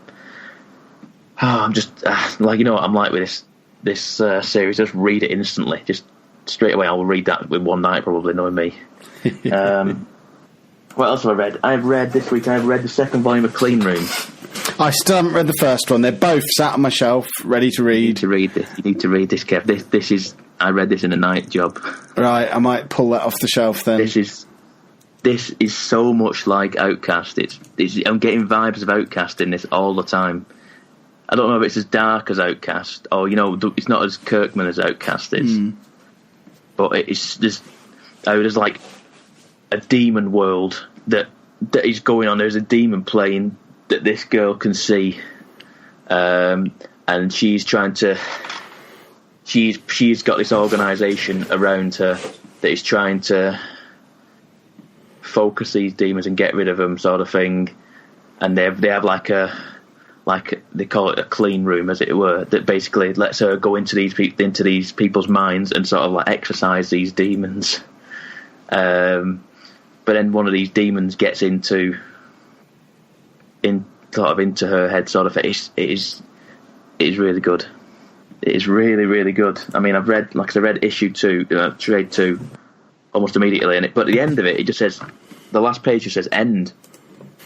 I'm just like, you know what I'm like with this series. Just read it instantly, just straight away. I will read that in one night, probably, knowing me. What else have I read? I've read the second volume of Clean Room. I still haven't read the first one. They're both sat on my shelf, ready to read. You need to read this, Kev. This is. I read this in a night job. Right, I might pull that off the shelf then. This is so much like Outcast. I'm getting vibes of Outcast in this all the time. I don't know if it's as dark as Outcast, or it's not as Kirkman as Outcast is. But there's like a demon world that is going on. There's a demon plane that this girl can see, and she's trying to. She's got this organisation around her that is trying to focus these demons and get rid of them, sort of thing. And they have like they call it a clean room, as it were, that basically lets her go into these people's minds and sort of like exorcise these demons. But then one of these demons gets into her head, sort of. It is really good. It is really, really good. I mean, I read issue 2, trade 2, almost immediately, but at the end of it, it just says, the last page just says end.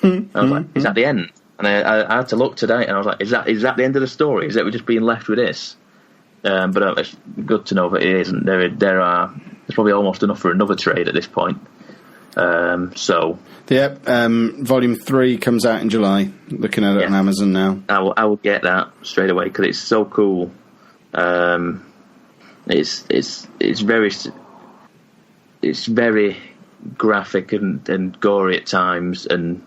I was like, is that the end? And I had to look today, and I was like, is that the end of the story? Is that we're just being left with this? But it's good to know that it isn't. There's probably almost enough for another trade at this point. Volume 3 comes out in July. Looking at it on Amazon now. I will get that straight away because it's so cool. It's very graphic and gory at times, and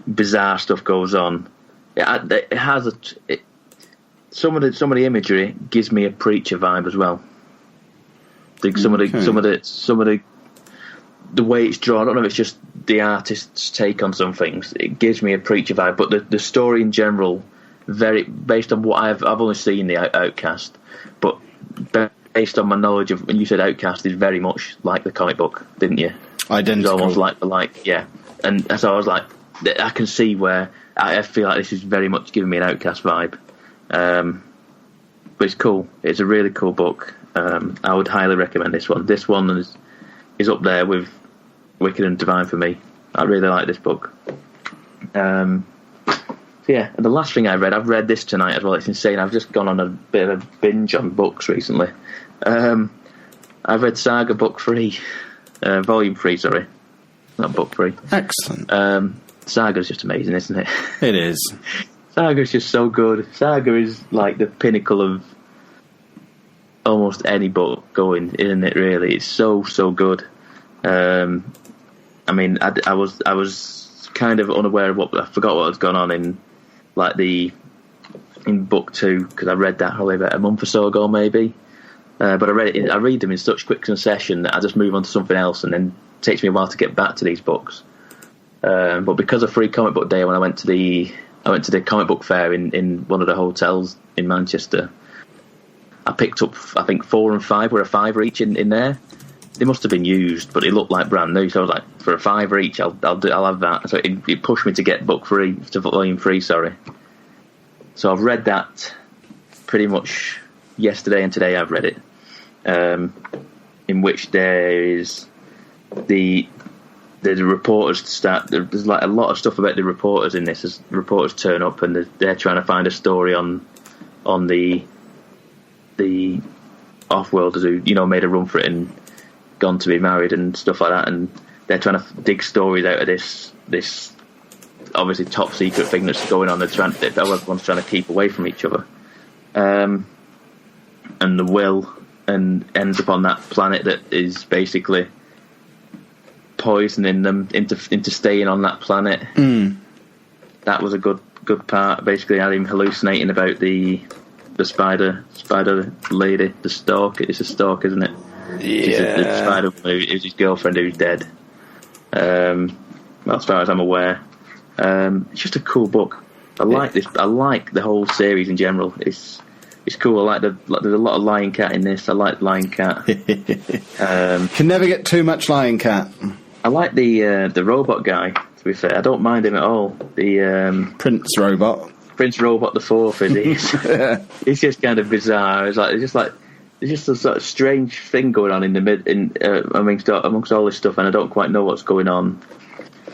bizarre stuff goes on. It has some of the imagery gives me a Preacher vibe as well. Some of the way it's drawn. I don't know if it's just the artist's take on some things. It gives me a Preacher vibe, but the story in general, very based on what I've only seen the Outcast, but based on my knowledge of, when you said Outcast is very much like the comic book, didn't you? Identical. It's almost like, yeah. And so I was like, I can see where I feel like this is very much giving me an Outcast vibe. But it's cool. It's a really cool book. I would highly recommend this one. This one is up there with Wicked and Divine for me. I really like this book. Yeah, and the last thing I've read this tonight as well. It's insane. I've just gone on a bit of a binge on books recently. I've read Saga Book 3, Volume 3, sorry. Not Book 3. Excellent. Saga's just amazing, isn't it? It is. Saga's just so good. Saga is like the pinnacle of almost any book going, isn't it, really? It's so good. I mean, I was kind of unaware of I forgot what was going on in book 2, because I read that probably about a month or so ago, maybe. But I read them in such quick succession that I just move on to something else, and then it takes me a while to get back to these books. But because of Free Comic Book Day, when I went to the comic book fair in one of the hotels in Manchester, I picked up, I think 4 and 5 were a £5 each in there. They must have been used, but it looked like brand new. So I was like, for a £5 each, I'll have that. So it pushed me to get volume 3. Sorry. So I've read that pretty much yesterday, and today I've read it. In which there is the reporters start. There's like a lot of stuff about the reporters in this. As reporters turn up and they're trying to find a story on the off-worlders who made a run for it and gone to be married and stuff like that, and they're trying to dig stories out of this obviously top secret thing that's going on. Everyone's trying to keep away from each other, and the will and ends up on that planet that is basically poisoning them into staying on that planet. That was a good part. Basically, had him hallucinating about the spider lady, the stork. It's a stork, isn't it? Yeah. The spider is his girlfriend who's dead. Well, as far as I'm aware, it's just a cool book. I like this. I like the whole series in general. It's cool. I like there's a lot of Lion Cat in this. I like Lion Cat. Can never get too much Lion Cat. I like the robot guy. To be fair, I don't mind him at all. The Prince Robot the Fourth, is he? He's just kind of bizarre. There's just a sort of strange thing going on in the amongst all this stuff, and I don't quite know what's going on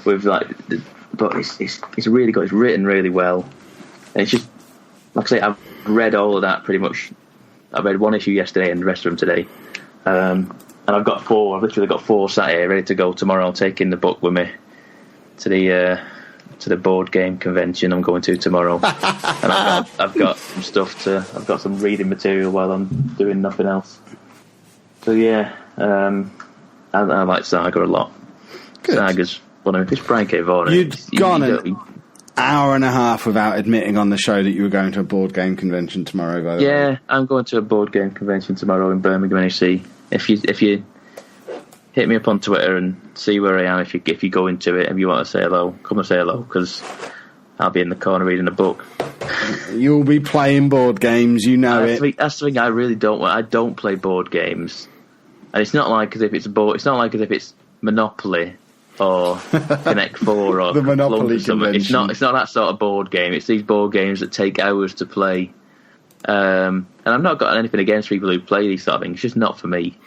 with but it's really good. It's written really well, and it's just like I say, I've read all of that pretty much. I read one issue yesterday and the rest of them today, and I've got 4. I've literally got 4 sat here ready to go tomorrow. I'm taking the book with me to the board game convention I'm going to tomorrow, and I've got some stuff I've got some reading material while I'm doing nothing else. So yeah, I like Saga a lot. Good. Saga's one of it's Brian K. Vaughan. You'd gone an hour and a half without admitting on the show that you were going to a board game convention tomorrow. By the way. Yeah, I'm going to a board game convention tomorrow in Birmingham, NEC. If you hit me up on Twitter and see where I am. If you go into it, if you want to say hello, come and say hello, because I'll be in the corner reading a book. You'll be playing board games, That's the thing I really don't want. I don't play board games, and it's not like as if it's It's not like as if it's Monopoly or Connect 4 or the Monopoly convention. It's not that sort of board game. It's these board games that take hours to play. And I've not got anything against people who play these sort of things. It's just not for me.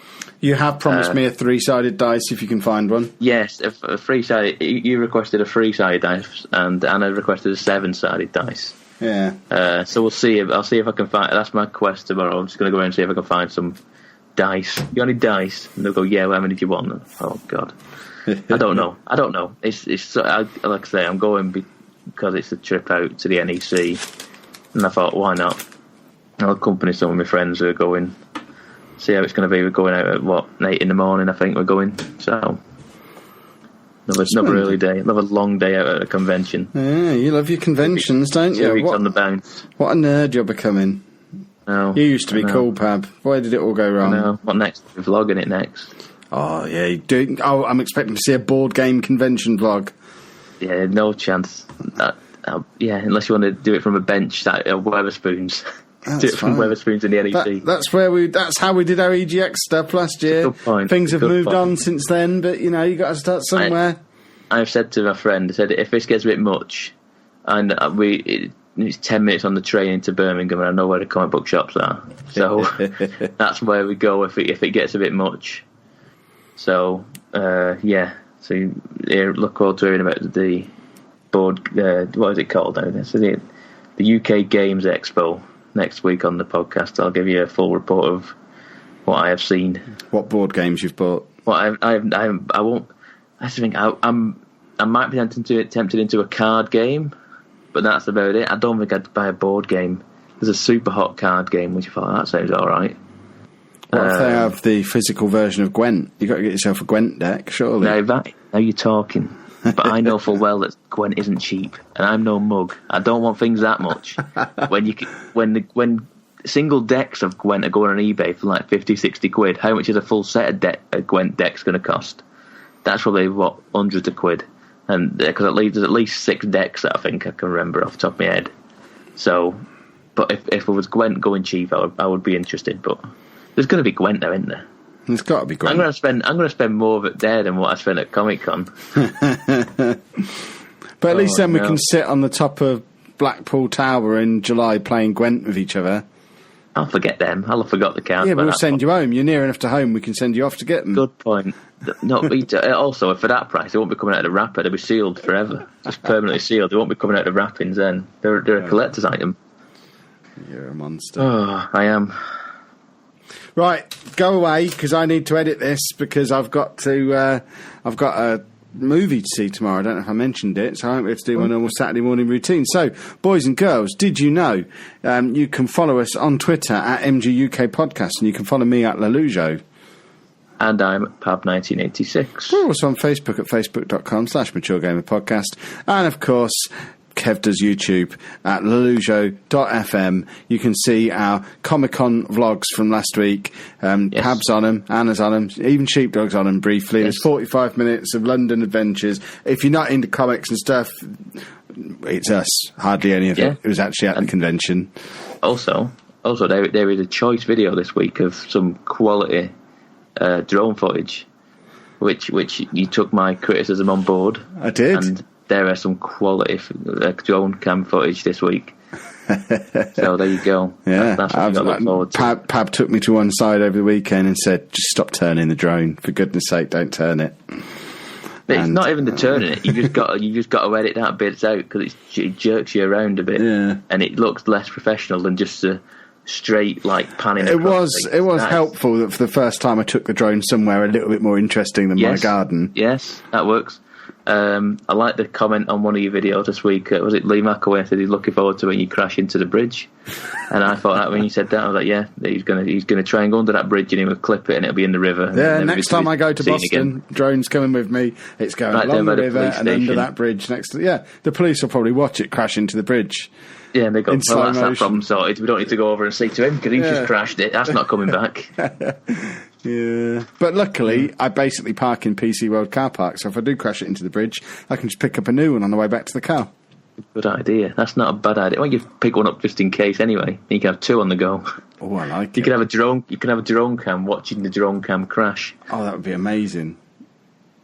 You have promised me a 3-sided dice if you can find one. Yes, a 3-sided. You requested a 3-sided dice, and Anna requested a 7-sided dice. Yeah. So we'll see. I'll see if I can find. That's my quest tomorrow. I'm just going to go in and see if I can find some dice. You got any dice? And they'll go, yeah. Well, how many do you want? Oh God, I don't know. It's like I say, I'm going because it's a trip out to the NEC, and I thought, why not? I'll accompany some of my friends who are going. See how it's going to be. We're going out at 8 in the morning, I think we're going. So another early day, another long day out at a convention. Yeah, you love your conventions, don't you? 2 weeks on the bounce. What a nerd you're becoming. No, you used to be cool, Pab. Why did it all go wrong? No, what next? We're vlogging it next. Oh, yeah, you do. Oh, I'm expecting to see a board game convention vlog. Yeah, no chance. Yeah, unless you want to do it from a bench, Weatherspoons. Do it from Weatherspoons in the NEC. That's how we did our EGX stuff last year. Things have moved on since then, but you got to start somewhere. I've said to my friend, I said, if this gets a bit much, and it's 10 minutes on the train into Birmingham, and I know where the comic book shops are, so that's where we go if it gets a bit much. So yeah, so look forward to hearing about the board. What is it called now? This is it, the UK Games Expo. Next week on the podcast, I'll give you a full report of what I have seen. What board games you've bought? Well, I won't. That's the thing. I might be tempted into a card game, but that's about it. I don't think I'd buy a board game. There's a super hot card game, which I thought that sounds all right. What if they have the physical version of Gwent? You got to get yourself a Gwent deck, surely. Now you're talking. But I know full well that Gwent isn't cheap, and I'm no mug. I don't want things that much. When single decks of Gwent are going on eBay for like 50, 60 quid, how much is a full set of Gwent decks going to cost? That's probably hundreds of quid, and because there's at least 6 decks that I think I can remember off the top of my head. So, but if it was Gwent going cheap, I would be interested. But there's going to be Gwent now, isn't there? It's got to be Gwent. I'm going to spend more of it there than what I spent at Comic Con. But at least then we can sit on the top of Blackpool Tower in July playing Gwent with each other. I'll forget them. I'll have forgot the card. Yeah, but we'll send you home. You're near enough to home. We can send you off to get them. Good point. No, also, for that price, they won't be coming out of the wrapper. They'll be sealed forever. Just permanently sealed. They won't be coming out of the wrappings then. They're a collector's item. You're a monster. Oh, I am. Right, go away, because I need to edit this, because I've got a movie to see tomorrow. I don't know if I mentioned it, so I won't be able to do my normal Saturday morning routine. So, boys and girls, did you know you can follow us on Twitter at MGUK Podcast, and you can follow me at Lelujo. And I'm Pab1986. We're also on Facebook at facebook.com/MatureGamerPodcast. And, of course, Kev does YouTube at lelujo.fm. You can see our Comic-Con vlogs from last week. Yes. Pab's on them, Anna's on them, even Sheepdog's on them briefly. Yes. There's 45 minutes of London adventures. If you're not into comics and stuff, it's us. Hardly any of it. It was actually at the convention. Also, there is a choice video this week of some quality drone footage, which you took my criticism on board. I did. And there are some quality drone cam footage this week. So there you go. Yeah, that's what you got to look forward to. Pab took me to one side over the weekend and said, just stop turning the drone. For goodness sake, don't turn it. It's not even the turning it. You just got to edit that bits out, because it jerks you around a bit, and it looks less professional than just a straight panning. It was helpful that for the first time I took the drone somewhere a little bit more interesting than my garden. Yes, that works. I like the comment on one of your videos this week. Was it Lee McAway said he's looking forward to when you crash into the bridge? And I thought that when you said that, I was like, yeah, he's gonna try and go under that bridge and he'll clip it and it'll be in the river. Yeah, next time I go to Boston, drone's coming with me. It's going right along the river and under that bridge next to. The police will probably watch it crash into the bridge. Yeah, and they go, well, that's that problem sorted. We don't need to go over and say to him because he's just crashed it. That's not coming back. Yeah, but luckily I basically park in PC World car park, so if I do crash it into the bridge, I can just pick up a new one on the way back to the car. Good idea. That's not a bad idea. Why don't you pick one up just in case anyway? You can have 2 on the go. Oh, I like it. You can have a drone cam watching the drone cam crash. Oh, that would be amazing.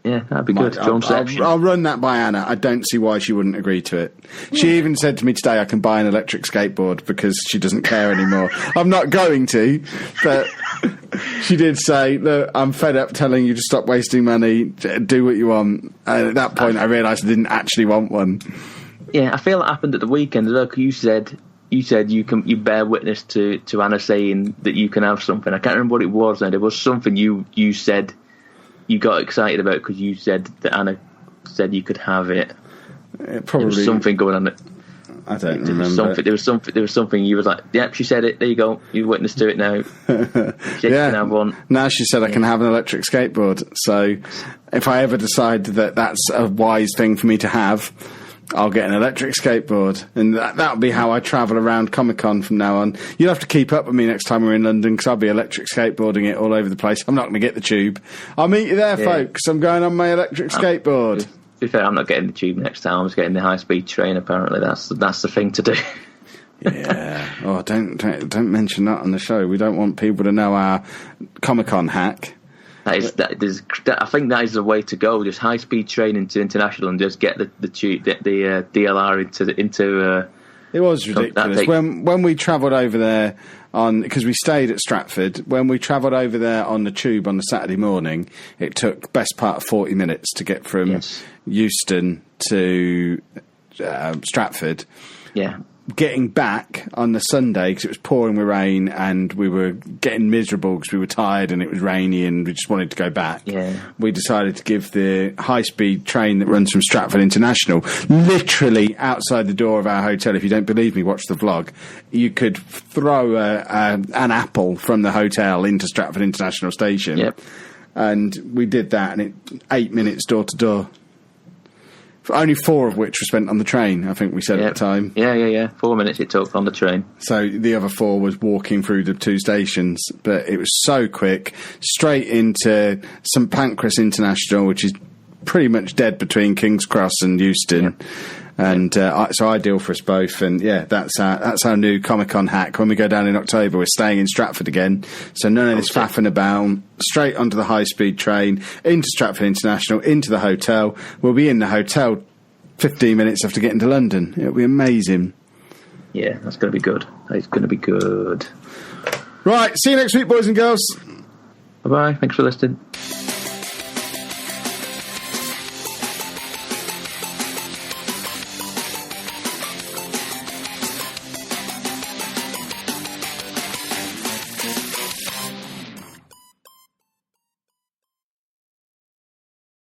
Yeah, that'd be good. I'll run that by Anna. I don't see why she wouldn't agree to it. She even said to me today I can buy an electric skateboard because she doesn't care anymore. I'm not going to, but she did say, look, I'm fed up telling you to stop wasting money, do what you want. And at that point I realised I didn't actually want one. Yeah, I feel it happened at the weekend. Look, you said you bear witness to Anna saying that you can have something. I can't remember what it was now. There was something you said you got excited about because you said that Anna said you could have it. Probably there was something going on. I don't remember. There was something you was like, yep, she said it. There you go. You witnessed to it now. She said you can have one. Now she said I can have an electric skateboard. So if I ever decide that that's a wise thing for me to have, I'll get an electric skateboard, and that'll be how I travel around Comic Con from now on. You'll have to keep up with me next time we're in London, because I'll be electric skateboarding it all over the place. I'm not going to get the tube. I'll meet you there, folks. I'm going on my electric skateboard. To be fair, I'm not getting the tube next time. I'm just getting the high-speed train. Apparently, that's the thing to do. Yeah. Oh, don't mention that on the show. We don't want people to know our Comic Con hack. I think that is the way to go. Just high speed train into international and just get the DLR into. It was ridiculous when we travelled over there because we stayed at Stratford. When we travelled over there on the tube on the Saturday morning, it took best part of 40 minutes to get from Euston to Stratford. Yeah. Getting back on the Sunday, because it was pouring with rain and we were getting miserable because we were tired and it was rainy and we just wanted to go back, we decided to give the high-speed train that runs from Stratford International, literally outside the door of our hotel. If you don't believe me, watch the vlog. You could throw an apple from the hotel into Stratford International Station. Yep. And we did that, and 8 minutes door to door. Only 4 of which were spent on the train, I think we said at the time. Yeah. 4 minutes it took on the train. So the other 4 was walking through the 2 stations. But it was so quick. Straight into St Pancras International, which is pretty much dead between King's Cross and Euston. Yep. And so ideal for us both. And yeah, that's our new Comic-Con hack. When we go down in October, we're staying in Stratford again. So none of this faffing about. Straight onto the high-speed train, into Stratford International, into the hotel. We'll be in the hotel 15 minutes after getting to London. It'll be amazing. Yeah, that's going to be good. It's going to be good. Right, see you next week, boys and girls. Bye-bye. Thanks for listening.